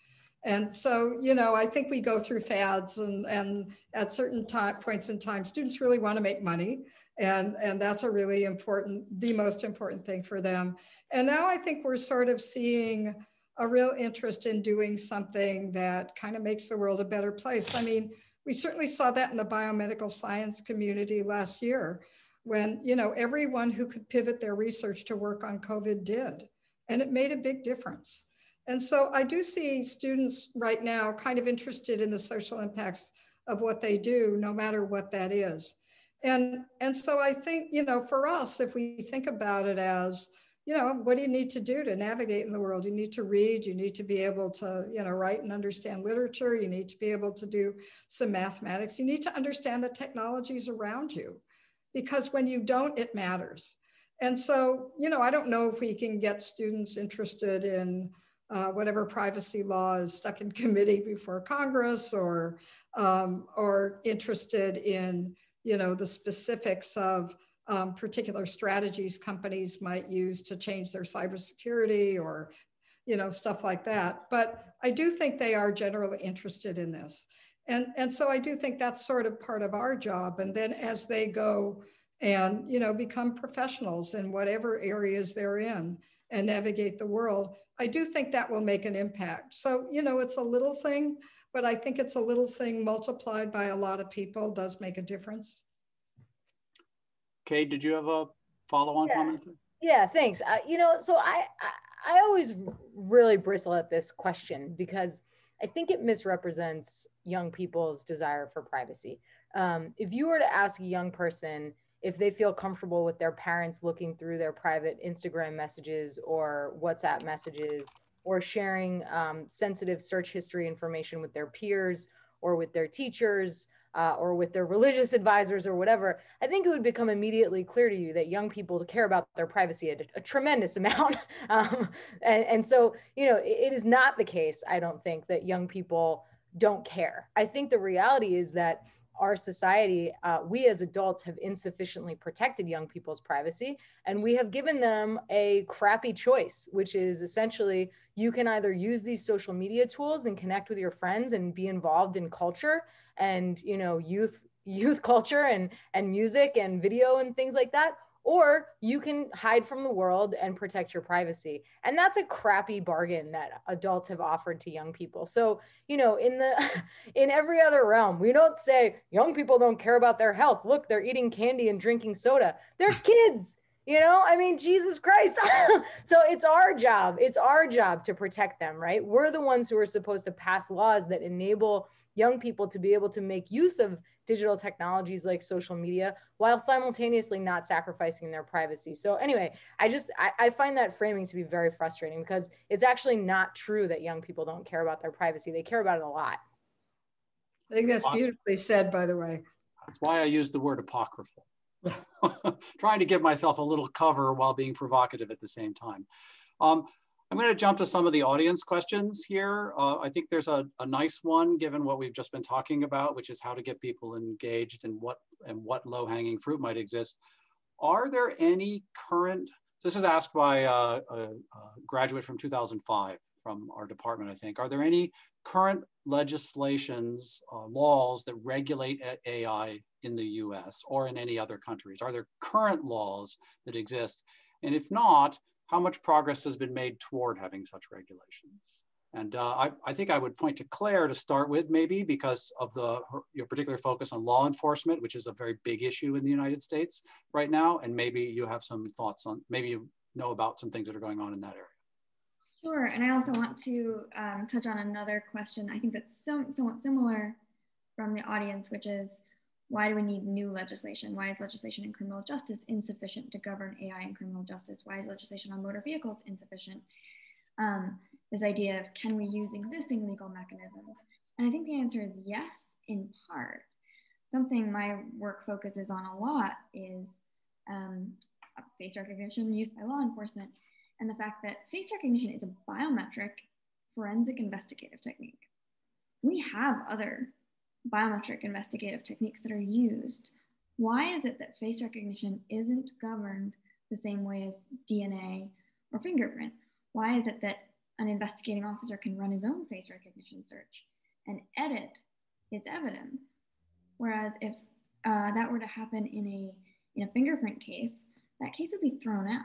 And so, I think we go through fads, and at certain points in time, students really want to make money. And that's a really the most important thing for them. And now I think we're sort of seeing a real interest in doing something that kind of makes the world a better place. I mean, we certainly saw that in the biomedical science community last year when, everyone who could pivot their research to work on COVID did, and it made a big difference. And so I do see students right now kind of interested in the social impacts of what they do, no matter what that is. And so I think, for us, if we think about it as, what do you need to do to navigate in the world? You need to read, you need to be able to, write and understand literature. You need to be able to do some mathematics. You need to understand the technologies around you, because when you don't, it matters. And so, I don't know if we can get students interested in whatever privacy law is stuck in committee before Congress, or interested in, the specifics of particular strategies companies might use to change their cybersecurity, or, stuff like that. But I do think they are generally interested in this. And so I do think that's sort of part of our job. And then as they go and, become professionals in whatever areas they're in and navigate the world, I do think that will make an impact. So, it's a little thing, but I think it's a little thing multiplied by a lot of people does make a difference. Kade, did you have a follow-on comment? Yeah, thanks. So I always really bristle at this question because I think it misrepresents young people's desire for privacy. If you were to ask a young person if they feel comfortable with their parents looking through their private Instagram messages or WhatsApp messages, or sharing sensitive search history information with their peers or with their teachers, or with their religious advisors or whatever, I think it would become immediately clear to you that young people care about their privacy a tremendous amount. And so, it is not the case, I don't think, that young people don't care. I think the reality is that our society, we as adults have insufficiently protected young people's privacy, and we have given them a crappy choice, which is essentially you can either use these social media tools and connect with your friends and be involved in culture and youth culture and music and video and things like that, or you can hide from the world and protect your privacy. And that's a crappy bargain that adults have offered to young people. So, in every other realm, we don't say young people don't care about their health. Look, they're eating candy and drinking soda. They're kids, Jesus Christ. So it's our job. It's our job to protect them, right? We're the ones who are supposed to pass laws that enable young people to be able to make use of digital technologies like social media while simultaneously not sacrificing their privacy. So anyway, I find that framing to be very frustrating because it's actually not true that young people don't care about their privacy. They care about it a lot. I think that's beautifully said, by the way. That's why I used the word apocryphal. Trying to give myself a little cover while being provocative at the same time. I'm going to jump to some of the audience questions here. I think there's a nice one given what we've just been talking about, which is how to get people engaged and what low-hanging fruit might exist. Are there any current, this is asked by a graduate from 2005 from our department, I think. Are there any current legislations, laws that regulate AI in the US or in any other countries? Are there current laws that exist? And if not, how much progress has been made toward having such regulations? And I think I would point to Clare to start with, maybe because of your particular focus on law enforcement, which is a very big issue in the United States right now. And maybe you have some thoughts on, maybe you know about some things that are going on in that area. Sure, and I also want to touch on another question, I think that's somewhat similar from the audience, which is, why do we need new legislation? Why is legislation in criminal justice insufficient to govern AI in criminal justice? Why is legislation on motor vehicles insufficient? This idea of, can we use existing legal mechanisms? And I think the answer is yes, in part. Something my work focuses on a lot is face recognition used by law enforcement, and the fact that face recognition is a biometric forensic investigative technique. We have other biometric investigative techniques that are used. Why is it that face recognition isn't governed the same way as DNA or fingerprint? Why is it that an investigating officer can run his own face recognition search and edit his evidence? Whereas if that were to happen in a fingerprint case, that case would be thrown out.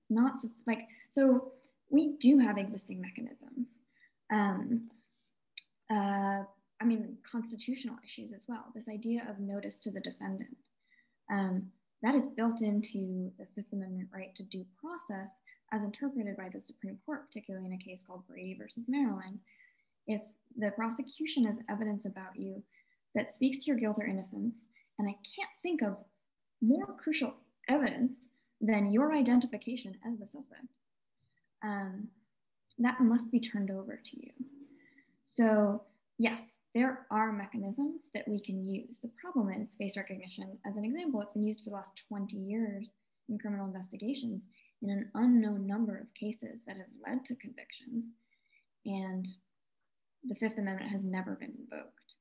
It's not like, so we do have existing mechanisms. I mean, constitutional issues as well. This idea of notice to the defendant, that is built into the Fifth Amendment right to due process as interpreted by the Supreme Court, particularly in a case called Brady versus Maryland. If the prosecution has evidence about you that speaks to your guilt or innocence, and I can't think of more crucial evidence than your identification as the suspect, that must be turned over to you. So yes, there are mechanisms that we can use. The problem is face recognition, as an example, it's been used for the last 20 years in criminal investigations in an unknown number of cases that have led to convictions. And the Fifth Amendment has never been invoked.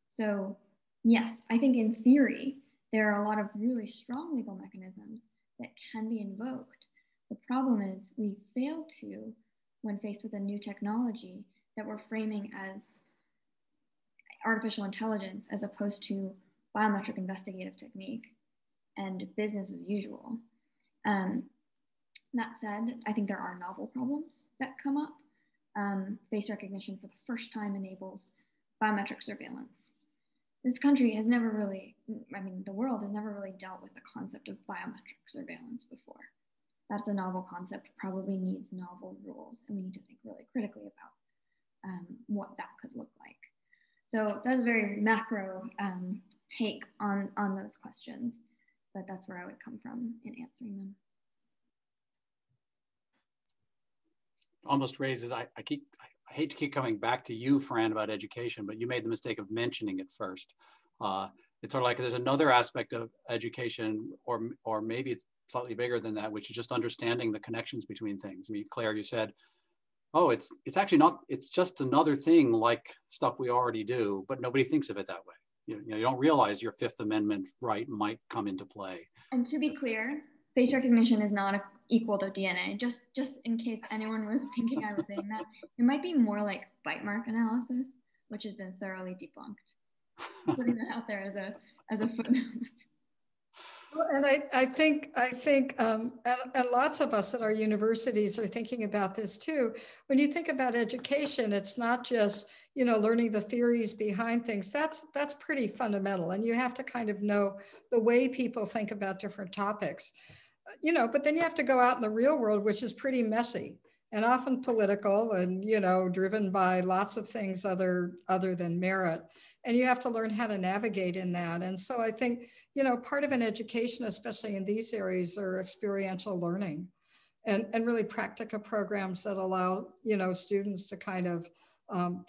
So yes, I think in theory, there are a lot of really strong legal mechanisms that can be invoked. The problem is we fail to, when faced with a new technology that we're framing as artificial intelligence as opposed to biometric investigative technique and business as usual. That said, I think there are novel problems that come up. Face recognition for the first time enables biometric surveillance. This country has never really, the world has never really dealt with the concept of biometric surveillance before. That's a novel concept, probably needs novel rules, and we need to think really critically about what that could look like. So that's a very macro take on those questions, but that's where I would come from in answering them. Almost raises, I hate to keep coming back to you, Fran, about education, but you made the mistake of mentioning it first. It's sort of like there's another aspect of education, or maybe it's slightly bigger than that, which is just understanding the connections between things. I mean, Claire, you said, oh, it's actually not, it's just another thing like stuff we already do, but nobody thinks of it that way. You don't realize your Fifth Amendment right might come into play. And to be clear, face recognition is not equal to DNA. Just in case anyone was thinking I was saying that, it might be more like bite mark analysis, which has been thoroughly debunked. Putting that out there as a footnote. Well, and I think, and lots of us at our universities are thinking about this too. When you think about education, it's not just, learning the theories behind things. That's pretty fundamental. And you have to kind of know the way people think about different topics, but then you have to go out in the real world, which is pretty messy and often political and, driven by lots of things other than merit. And you have to learn how to navigate in that. And so I think, part of an education, especially in these areas, are experiential learning and really practical programs that allow, students to kind of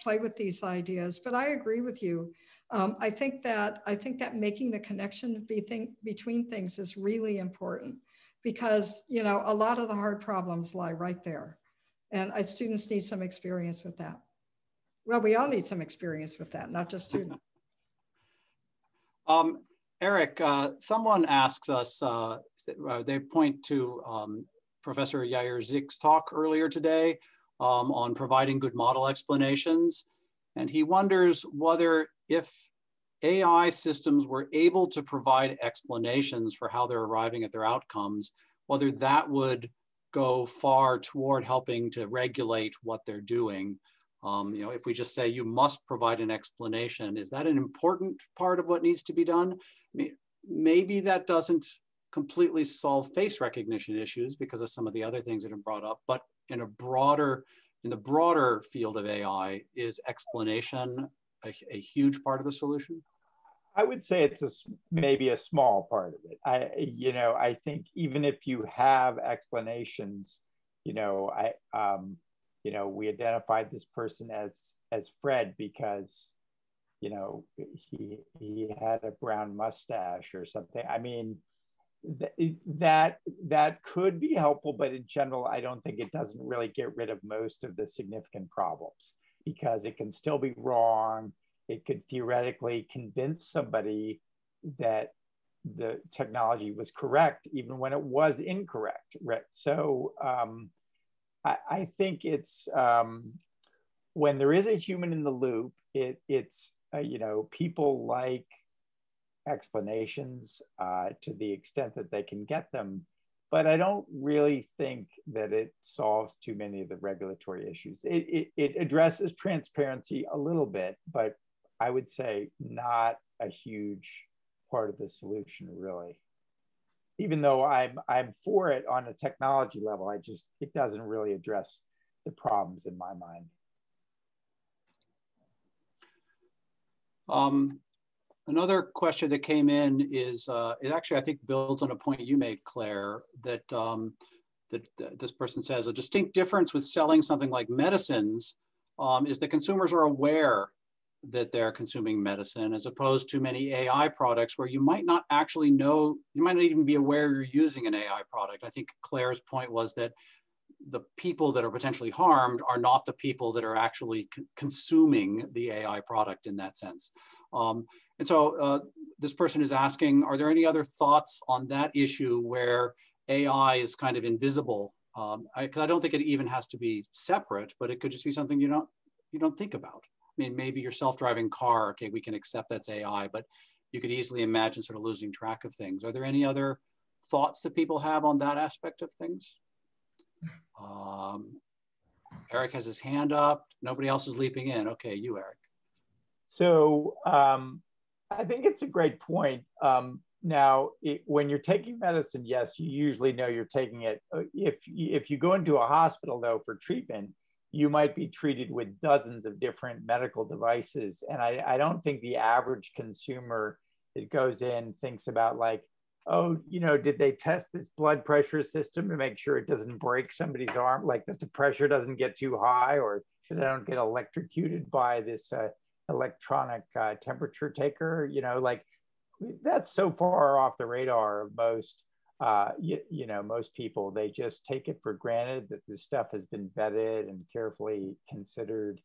play with these ideas. But I agree with you. I think that making the connection between things is really important because, a lot of the hard problems lie right there. And students need some experience with that. Well, we all need some experience with that, not just students. Erik, someone asks us, they point to Professor Yair Zik's talk earlier today on providing good model explanations. And he wonders whether if AI systems were able to provide explanations for how they're arriving at their outcomes, whether that would go far toward helping to regulate what they're doing. If we just say you must provide an explanation, is that an important part of what needs to be done? I mean, maybe that doesn't completely solve face recognition issues because of some of the other things that are brought up, but in the broader field of AI, is explanation a huge part of the solution? I would say it's maybe a small part of it. I think even if you have explanations, we identified this person as Fred because, he had a brown mustache or something. I mean, that could be helpful, but in general, I don't think it doesn't really get rid of most of the significant problems because it can still be wrong. It could theoretically convince somebody that the technology was correct, even when it was incorrect. Right? So, I think it's when there is a human in the loop, it's people like explanations to the extent that they can get them, but I don't really think that it solves too many of the regulatory issues. It addresses transparency a little bit, but I would say not a huge part of the solution, really. Even though I'm for it on a technology level, it doesn't really address the problems in my mind. Another question that came in is, it actually, I think, builds on a point you made, Claire, that this person says, a distinct difference with selling something like medicines is that consumers are aware that they're consuming medicine, as opposed to many AI products where you might not actually know, you might not even be aware you're using an AI product. I think Claire's point was that the people that are potentially harmed are not the people that are actually consuming the AI product in that sense. And so this person is asking, are there any other thoughts on that issue where AI is kind of invisible? Because I don't think it even has to be separate, but it could just be something you don't think about. I mean, maybe your self-driving car, okay, we can accept that's AI, but you could easily imagine sort of losing track of things. Are there any other thoughts that people have on that aspect of things? Erik has his hand up. Nobody else is leaping in. Okay, you, Erik. So I think it's a great point. Now, when you're taking medicine, yes, you usually know you're taking it. If you go into a hospital, though, for treatment, you might be treated with dozens of different medical devices. And I don't think the average consumer that goes in thinks about like, oh, did they test this blood pressure system to make sure it doesn't break somebody's arm, like that the pressure doesn't get too high or that they don't get electrocuted by this electronic temperature taker, you know, like that's so far off the radar of most, you know, most people. They just take it for granted that this stuff has been vetted and carefully considered.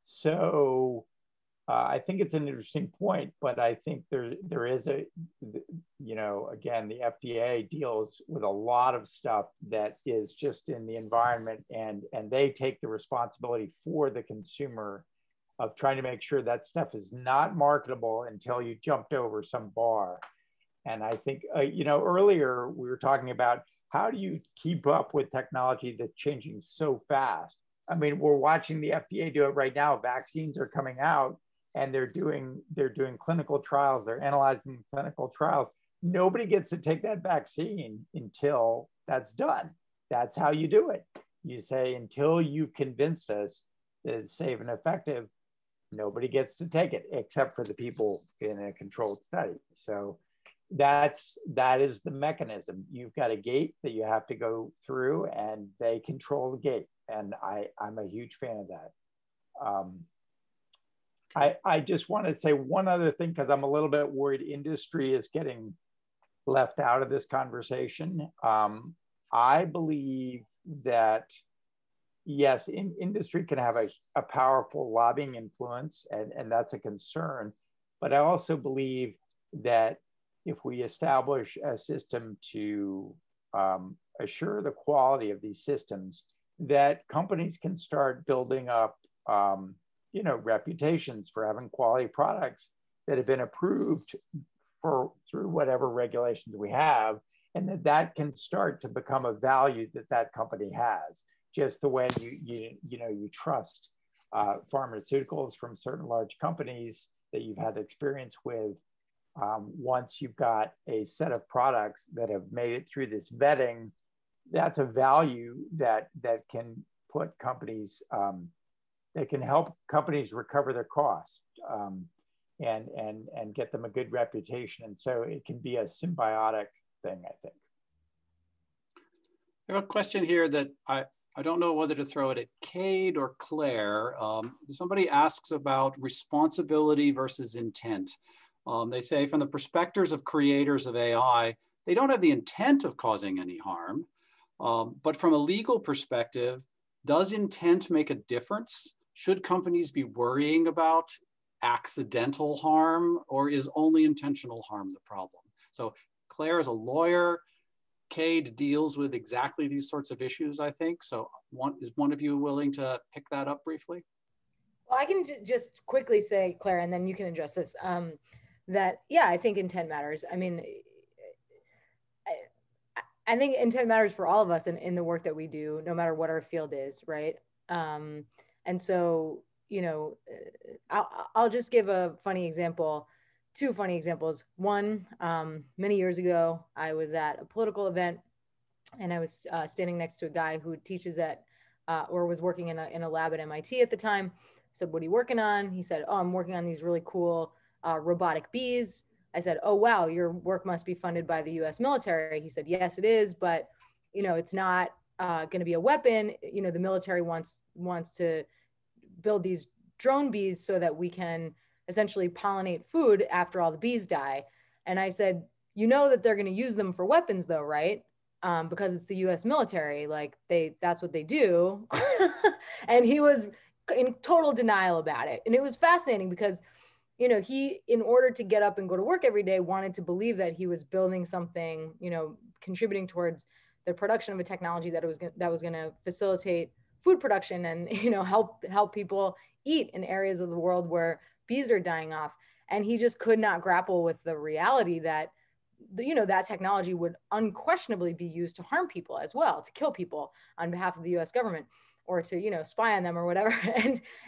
So I think it's an interesting point, but I think there is a, you know, again, the FDA deals with a lot of stuff that is just in the environment, and they take the responsibility for the consumer of trying to make sure that stuff is not marketable until you jumped over some bar. And I think, you know, earlier we were talking about how do you keep up with technology that's changing so fast? I mean, we're watching the FDA do it right now. Vaccines are coming out, and they're doing clinical trials. They're analyzing clinical trials. Nobody gets to take that vaccine until that's done. That's how you do it. You say, until you convince us that it's safe and effective, nobody gets to take it except for the people in a controlled study. So that is the mechanism. You've got a gate that you have to go through, and they control the gate. And I'm a huge fan of that. I just wanted to say one other thing, because I'm a little bit worried industry is getting left out of this conversation. I believe that, yes, industry can have a powerful lobbying influence, and that's a concern. But I also believe that if we establish a system to assure the quality of these systems, that companies can start building up you know, reputations for having quality products that have been approved through whatever regulations we have, and that can start to become a value that company has. Just the way you trust pharmaceuticals from certain large companies that you've had experience with. Once you've got a set of products that have made it through this vetting, that's a value that can put companies, that can help companies recover their costs and get them a good reputation. And so it can be a symbiotic thing, I think. I have a question here that I don't know whether to throw it at Kade or Clare. Somebody asks about responsibility versus intent. They say, from the perspectives of creators of AI, they don't have the intent of causing any harm. But from a legal perspective, does intent make a difference? Should companies be worrying about accidental harm, or is only intentional harm the problem? So Clare is a lawyer. Kade deals with exactly these sorts of issues, I think. So is one of you willing to pick that up briefly? Well, I can just quickly say, Clare, and then you can address this, that, yeah, I think intent matters. I mean, I think intent matters for all of us in the work that we do, no matter what our field is, right? And so, you know, I'll just give a funny example, two funny examples. One, many years ago, I was at a political event, and I was standing next to a guy who teaches at, or was working in a lab at MIT at the time. I said, "What are you working on?" He said, "Oh, I'm working on these really cool robotic bees." I said, "Oh, wow, your work must be funded by the US military." He said, "Yes, it is, but, you know, it's not going to be a weapon. You know, the military wants to build these drone bees so that we can essentially pollinate food after all the bees die." And I said, "You know that they're going to use them for weapons though, right? Because it's the US military, like that's what they do." And he was in total denial about it. And it was fascinating because, you know, he, in order to get up and go to work every day, wanted to believe that he was building something, you know, contributing towards the production of a technology that was going to facilitate food production and, you know, help people eat in areas of the world where bees are dying off. And he just could not grapple with the reality that, you know, that technology would unquestionably be used to harm people as well, to kill people on behalf of the US government, or to, you know, spy on them or whatever.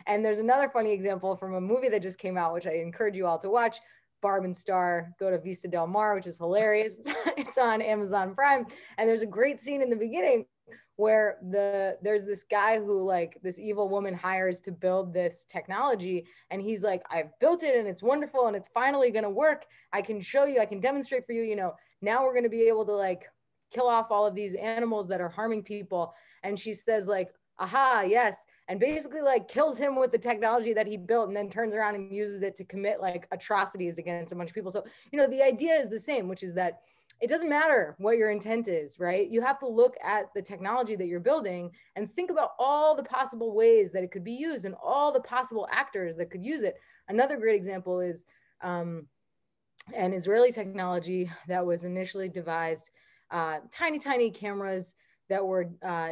And there's another funny example from a movie that just came out, which I encourage you all to watch, Barb and Star Go to Vista Del Mar, which is hilarious. It's on Amazon Prime. And there's a great scene in the beginning where there's this guy who, like, this evil woman hires to build this technology. And he's like, "I've built it and it's wonderful and it's finally going to work. I can show you, I can demonstrate for you, you know, now we're going to be able to, like, kill off all of these animals that are harming people." And she says, like, aha, yes, and basically like kills him with the technology that he built, and then turns around and uses it to commit like atrocities against a bunch of people. So, you know, the idea is the same, which is that it doesn't matter what your intent is, right? You have to look at the technology that you're building and think about all the possible ways that it could be used and all the possible actors that could use it. Another great example is an Israeli technology that was initially devised, tiny cameras that were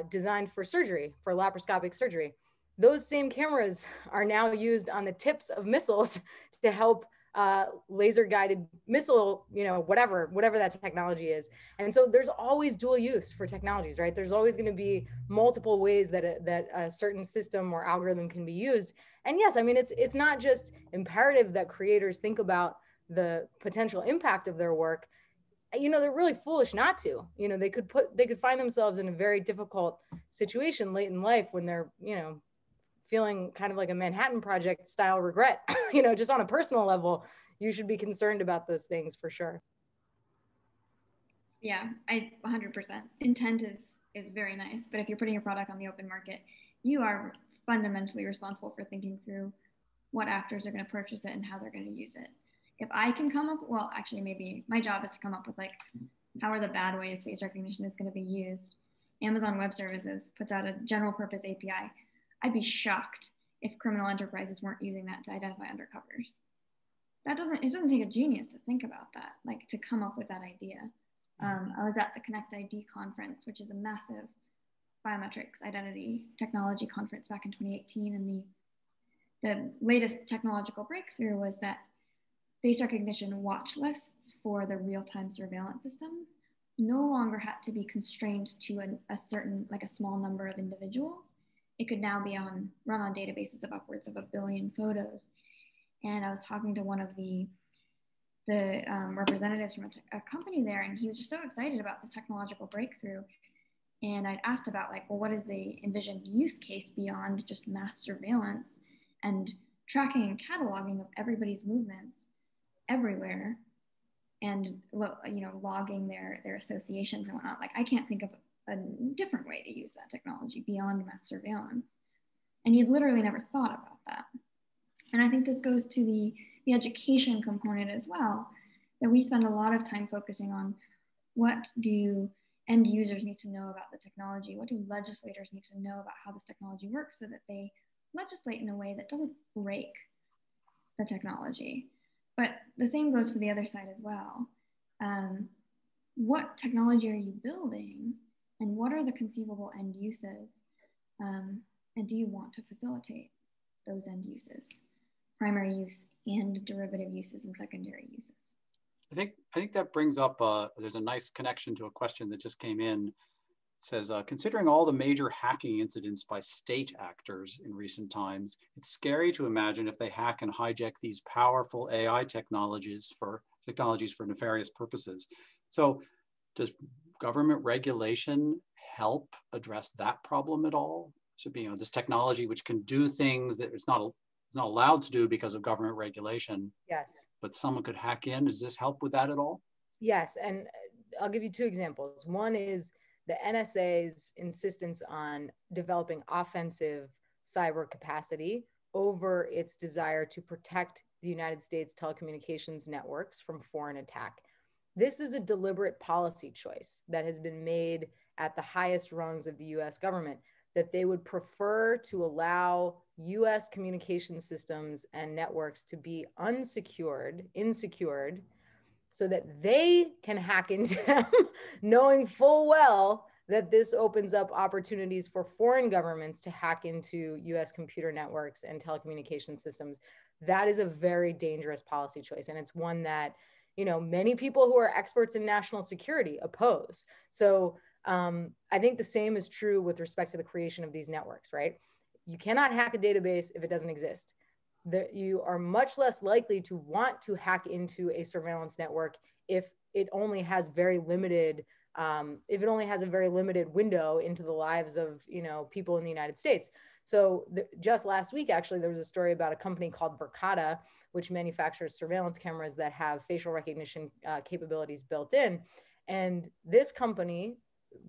designed for surgery, for laparoscopic surgery. Those same cameras are now used on the tips of missiles to help laser guided missile, you know, whatever that technology is. And so there's always dual use for technologies, right? There's always going to be multiple ways that a certain system or algorithm can be used. And yes, I mean, it's not just imperative that creators think about the potential impact of their work. You know, they're really foolish not to. You know, they could find themselves in a very difficult situation late in life when they're, you know, feeling kind of like a Manhattan Project style regret. You know, just on a personal level, you should be concerned about those things for sure. Yeah, 100%. Intent is very nice, but if you're putting your product on the open market, you are fundamentally responsible for thinking through what actors are going to purchase it and how they're going to use it. If I can come up, well, actually, maybe my job is to come up with like, how are the bad ways face recognition is going to be used? Amazon Web Services puts out a general purpose API. I'd be shocked if criminal enterprises weren't using that to identify undercovers. It doesn't take a genius to think about that, like to come up with that idea. I was at the Connect ID conference, which is a massive biometrics identity technology conference back in 2018. And the latest technological breakthrough was that face recognition watch lists for the real-time surveillance systems no longer had to be constrained to a certain, like a small number of individuals. It could now be run on databases of upwards of 1 billion photos. And I was talking to one of the representatives from a company there, and he was just so excited about this technological breakthrough. And I'd asked about like, well, what is the envisioned use case beyond just mass surveillance and tracking and cataloging of everybody's movements everywhere, and you know, logging their associations and whatnot. Like, I can't think of a different way to use that technology beyond mass surveillance. And you'd literally never thought about that. And I think this goes to the education component as well, that we spend a lot of time focusing on what do end users need to know about the technology? What do legislators need to know about how this technology works so that they legislate in a way that doesn't break the technology? But the same goes for the other side as well. What technology are you building, and what are the conceivable end uses? And do you want to facilitate those end uses, primary use and derivative uses and secondary uses? I think that brings up, there's a nice connection to a question that just came in. It says, considering all the major hacking incidents by state actors in recent times, it's scary to imagine if they hack and hijack these powerful AI technologies for nefarious purposes. So does government regulation help address that problem at all? So, you know, this technology which can do things that it's not allowed to do because of government regulation. Yes. But someone could hack in. Does this help with that at all? Yes, and I'll give you two examples. One is the NSA's insistence on developing offensive cyber capacity over its desire to protect the United States telecommunications networks from foreign attack. This is a deliberate policy choice that has been made at the highest rungs of the US government, that they would prefer to allow US communication systems and networks to be insecured, so that they can hack into them, knowing full well that this opens up opportunities for foreign governments to hack into US computer networks and telecommunication systems. That is a very dangerous policy choice. And it's one that, you know, many people who are experts in national security oppose. So I think the same is true with respect to the creation of these networks, right? You cannot hack a database if it doesn't exist. You are much less likely to want to hack into a surveillance network if it only has very limited, if it only has a very limited window into the lives of, you know, people in the United States. So just last week, actually, there was a story about a company called Kade, which manufactures surveillance cameras that have facial recognition capabilities built in. And this company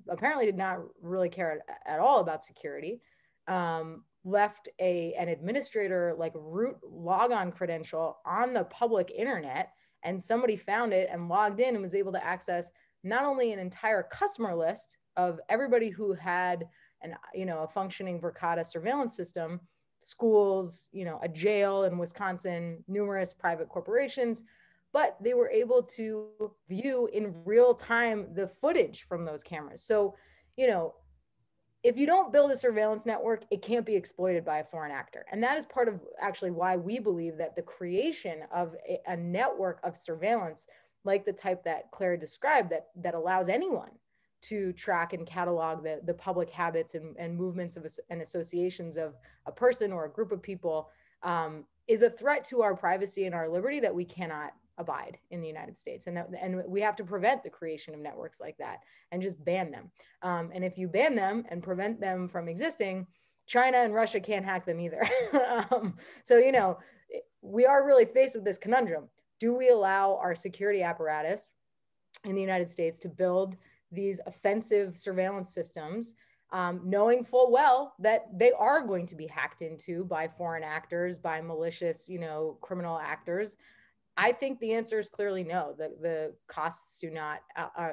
apparently did not really care at all about security. left an administrator like root logon credential on the public internet, and somebody found it and logged in and was able to access not only an entire customer list of everybody who had a functioning Verkada surveillance system, schools, a jail in Wisconsin, numerous private corporations, but they were able to view in real time the footage from those cameras. So, if you don't build a surveillance network, it can't be exploited by a foreign actor. And that is part of actually why we believe that the creation of a network of surveillance, like the type that Clare described, that allows anyone to track and catalog the public habits and movements and associations of a person or a group of people, is a threat to our privacy and our liberty that we cannot abide in the United States. And we have to prevent the creation of networks like that and just ban them. And if you ban them and prevent them from existing, China and Russia can't hack them either. So, we are really faced with this conundrum. Do we allow our security apparatus in the United States to build these offensive surveillance systems, knowing full well that they are going to be hacked into by foreign actors, by malicious, criminal actors? I think the answer is clearly no. The costs do not,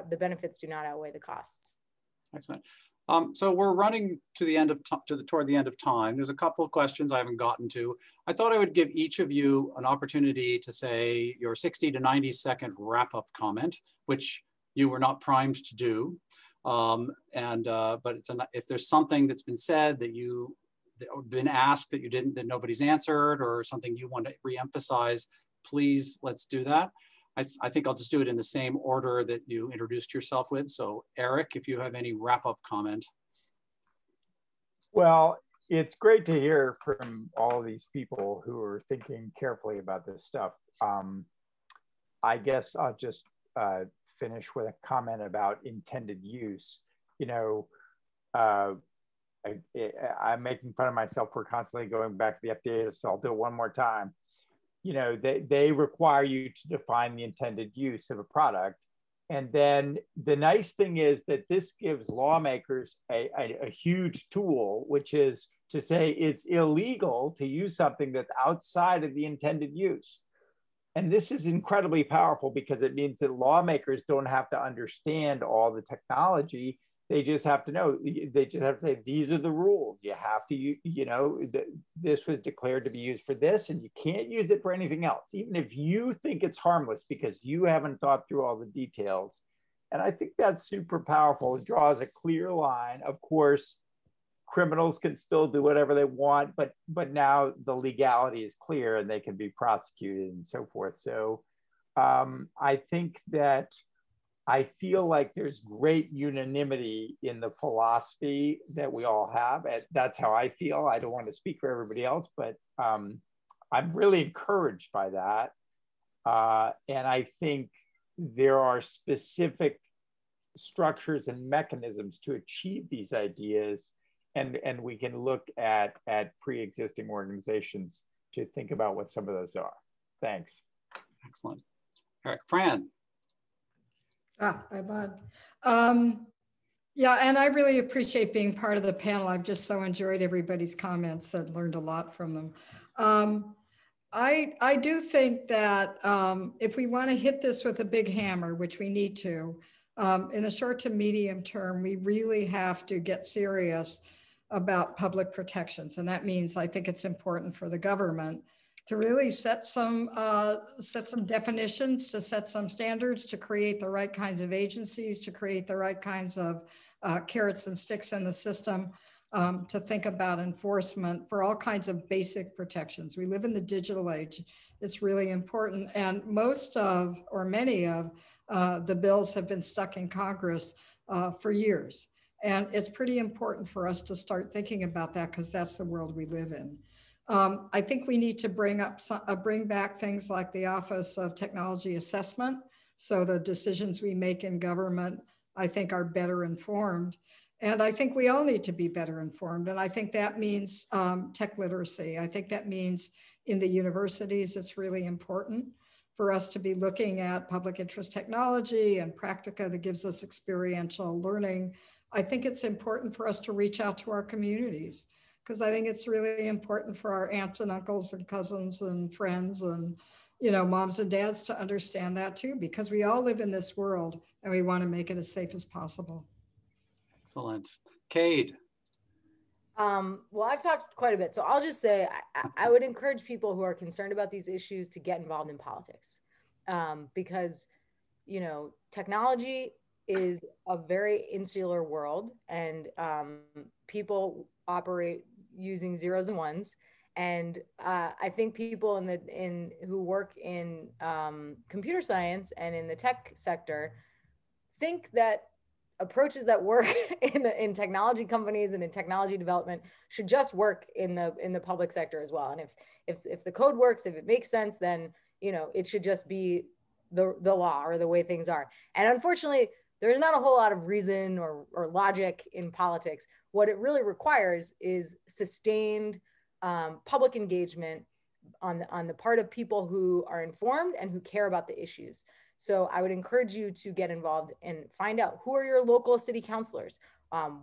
the benefits do not outweigh the costs. Excellent. So we're running to the end of toward the end of time. There's a couple of questions I haven't gotten to. I thought I would give each of you an opportunity to say your 60 to 90 second wrap-up comment, which you were not primed to do. But if there's something that's been said that you've been asked that nobody's answered, or something you want to reemphasize, please, let's do that. I think I'll just do it in the same order that you introduced yourself with. So Erik, if you have any wrap-up comment. Well, it's great to hear from all these people who are thinking carefully about this stuff. I guess I'll just finish with a comment about intended use. I'm making fun of myself for constantly going back to the FDA, so I'll do it one more time. They require you to define the intended use of a product. And then the nice thing is that this gives lawmakers a huge tool, which is to say it's illegal to use something that's outside of the intended use. And this is incredibly powerful because it means that lawmakers don't have to understand all the technology. They just have to know, they just have to say, these are the rules. You have to, this was declared to be used for this, and you can't use it for anything else, even if you think it's harmless because you haven't thought through all the details. And I think that's super powerful. It draws a clear line. Of course, criminals can still do whatever they want, but now the legality is clear and they can be prosecuted and so forth. So I think that I feel like there's great unanimity in the philosophy that we all have. And that's how I feel. I don't want to speak for everybody else, but I'm really encouraged by that. And I think there are specific structures and mechanisms to achieve these ideas. And we can look at pre-existing organizations to think about what some of those are. Thanks. Excellent. All right, Fran. I'm on. Yeah, and I really appreciate being part of the panel. I've just so enjoyed everybody's comments and learned a lot from them. I do think that if we want to hit this with a big hammer, which we need to, in the short to medium term, we really have to get serious about public protections. And that means I think it's important for the government to really set some definitions, to set some standards, to create the right kinds of agencies, to create the right kinds of carrots and sticks in the system, to think about enforcement for all kinds of basic protections. We live in the digital age. It's really important. And most of, or many of, the bills have been stuck in Congress for years. And it's pretty important for us to start thinking about that because that's the world we live in. I think we need to bring back things like the Office of Technology Assessment. So the decisions we make in government, I think, are better informed. And I think we all need to be better informed. And I think that means tech literacy. I think that means in the universities, it's really important for us to be looking at public interest technology and practica that gives us experiential learning. I think it's important for us to reach out to our communities, because I think it's really important for our aunts and uncles and cousins and friends and, you know, moms and dads to understand that too, because we all live in this world and we want to make it as safe as possible. Excellent. Kade. Well, I've talked quite a bit, so I'll just say I would encourage people who are concerned about these issues to get involved in politics, because, you know, technology is a very insular world, and people operate using zeros and ones. And I think people who work in computer science and in the tech sector think that approaches that work in technology companies and in technology development should just work in the public sector as well. And if the code works, if it makes sense, then, you know, it should just be the law or the way things are. And unfortunately, there's not a whole lot of reason or logic in politics. What it really requires is sustained public engagement on the part of people who are informed and who care about the issues. So I would encourage you to get involved and find out who are your local city councilors.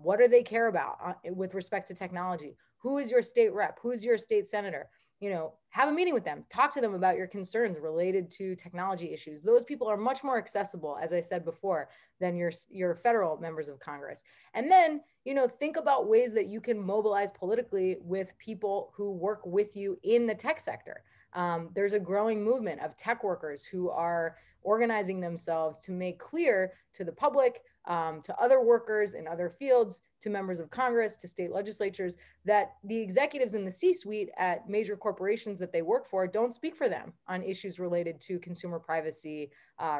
What do they care about with respect to technology? Who is your state rep? Who's your state senator? You know, have a meeting with them, talk to them about your concerns related to technology issues. Those people are much more accessible, as I said before, than your federal members of Congress. And then, you know, think about ways that you can mobilize politically with people who work with you in the tech sector. There's a growing movement of tech workers who are organizing themselves to make clear to the public, to other workers in other fields, to members of Congress, to state legislatures, that the executives in the C-suite at major corporations that they work for don't speak for them on issues related to consumer privacy,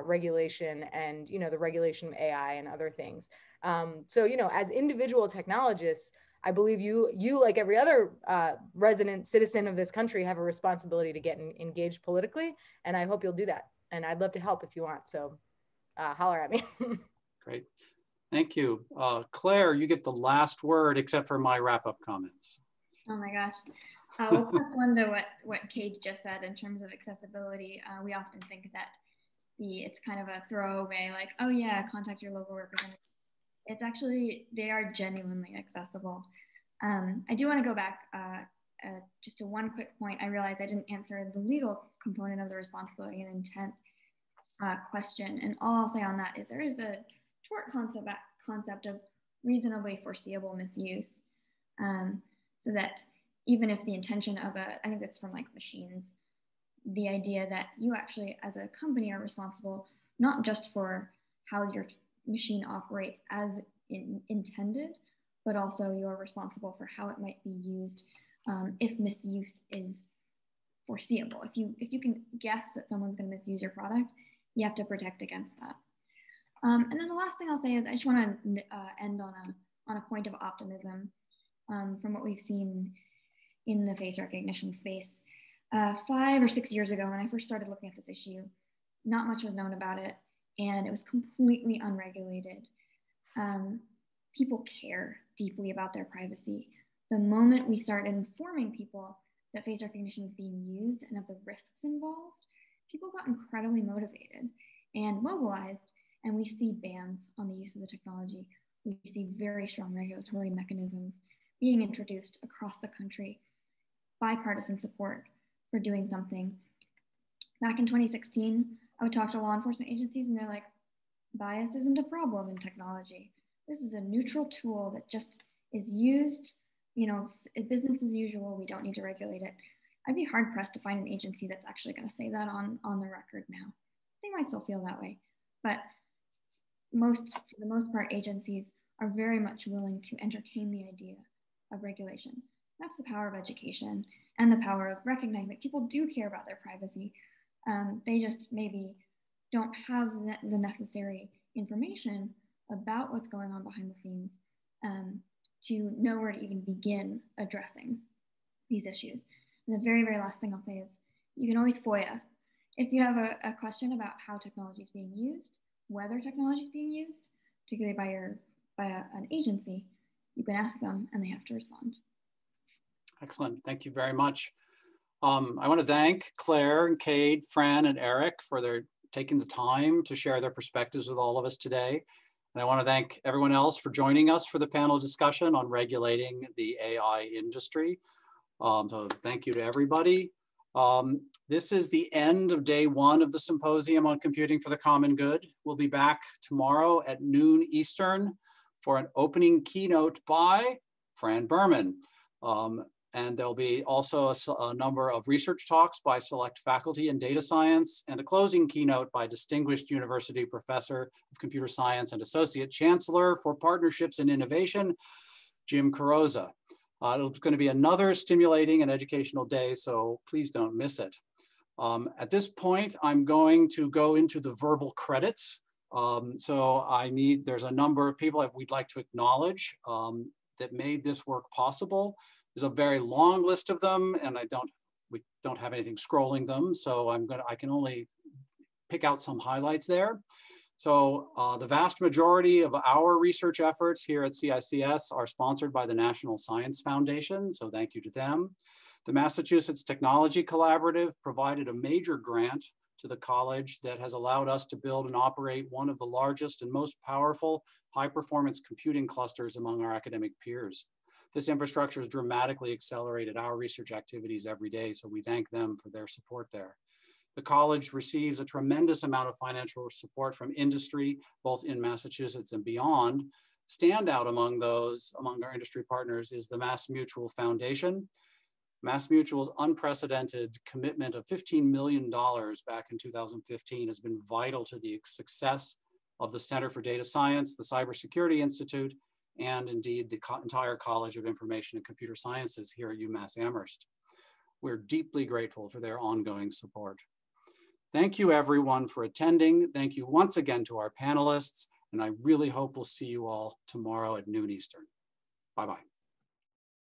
regulation, and, you know, the regulation of AI and other things. So, you know, as individual technologists, I believe you like every other resident citizen of this country, have a responsibility to get engaged politically, and I hope you'll do that. And I'd love to help if you want, so holler at me. Great, thank you. Claire, you get the last word except for my wrap-up comments. Oh my gosh. Well, plus one to what Kade just said in terms of accessibility. We often think that it's kind of a throwaway, like, oh yeah, contact your local representative. It's actually, they are genuinely accessible. I do want to go back just to one quick point. I realized I didn't answer the legal component of the responsibility and intent question. And all I'll say on that is there is the tort concept of reasonably foreseeable misuse. So that even if the intention of I think that's from like machines, the idea that you actually as a company are responsible, not just for how your machine operates as intended, but also you're responsible for how it might be used if misuse is foreseeable. If you can guess that someone's going to misuse your product, you have to protect against that. And then the last thing I'll say is I just want to end on a point of optimism from what we've seen in the face recognition space. 5 or 6 years ago, when I first started looking at this issue, not much was known about it, and it was completely unregulated. People care deeply about their privacy. The moment we start informing people that face recognition is being used and of the risks involved, people got incredibly motivated and mobilized, and we see bans on the use of the technology. We see very strong regulatory mechanisms being introduced across the country, bipartisan support for doing something. Back in 2016, I would talk to law enforcement agencies and they're like, bias isn't a problem in technology. This is a neutral tool that just is used, you know, business as usual. We don't need to regulate it. I'd be hard pressed to find an agency that's actually going to say that on the record now. They might still feel that way, but for the most part, agencies are very much willing to entertain the idea of regulation. That's the power of education and the power of recognizing that people do care about their privacy. They just maybe don't have the necessary information about what's going on behind the scenes to know where to even begin addressing these issues. And the very, very last thing I'll say is you can always FOIA. If you have a question about how technology is being used, whether technology is being used, particularly by an agency, you can ask them and they have to respond. Excellent, thank you very much. I want to thank Claire and Kade, Fran and Erik for taking the time to share their perspectives with all of us today. And I want to thank everyone else for joining us for the panel discussion on regulating the AI industry. So thank you to everybody. This is the end of day one of the Symposium on Computing for the Common Good. We'll be back tomorrow at noon Eastern for an opening keynote by Fran Berman. And there'll be also a number of research talks by select faculty in data science and a closing keynote by distinguished university professor of computer science and associate chancellor for partnerships and innovation, Jim Carrozza. It's going to be another stimulating and educational day, so please don't miss it. At this point, I'm going to go into the verbal credits. There's a number of people that we'd like to acknowledge that made this work possible. There's a very long list of them, and we don't have anything scrolling them, so I can only pick out some highlights there. So the vast majority of our research efforts here at CICS are sponsored by the National Science Foundation, so thank you to them. The Massachusetts Technology Collaborative provided a major grant to the college that has allowed us to build and operate one of the largest and most powerful high-performance computing clusters among our academic peers. This infrastructure has dramatically accelerated our research activities every day, so we thank them for their support there. The college receives a tremendous amount of financial support from industry, both in Massachusetts and beyond. Standout among our industry partners is the MassMutual Foundation. MassMutual's unprecedented commitment of $15 million back in 2015 has been vital to the success of the Center for Data Science, the Cybersecurity Institute, and indeed the entire College of Information and Computer Sciences here at UMass Amherst. We're deeply grateful for their ongoing support. Thank you everyone for attending. Thank you once again to our panelists, and I really hope we'll see you all tomorrow at noon Eastern. Bye-bye.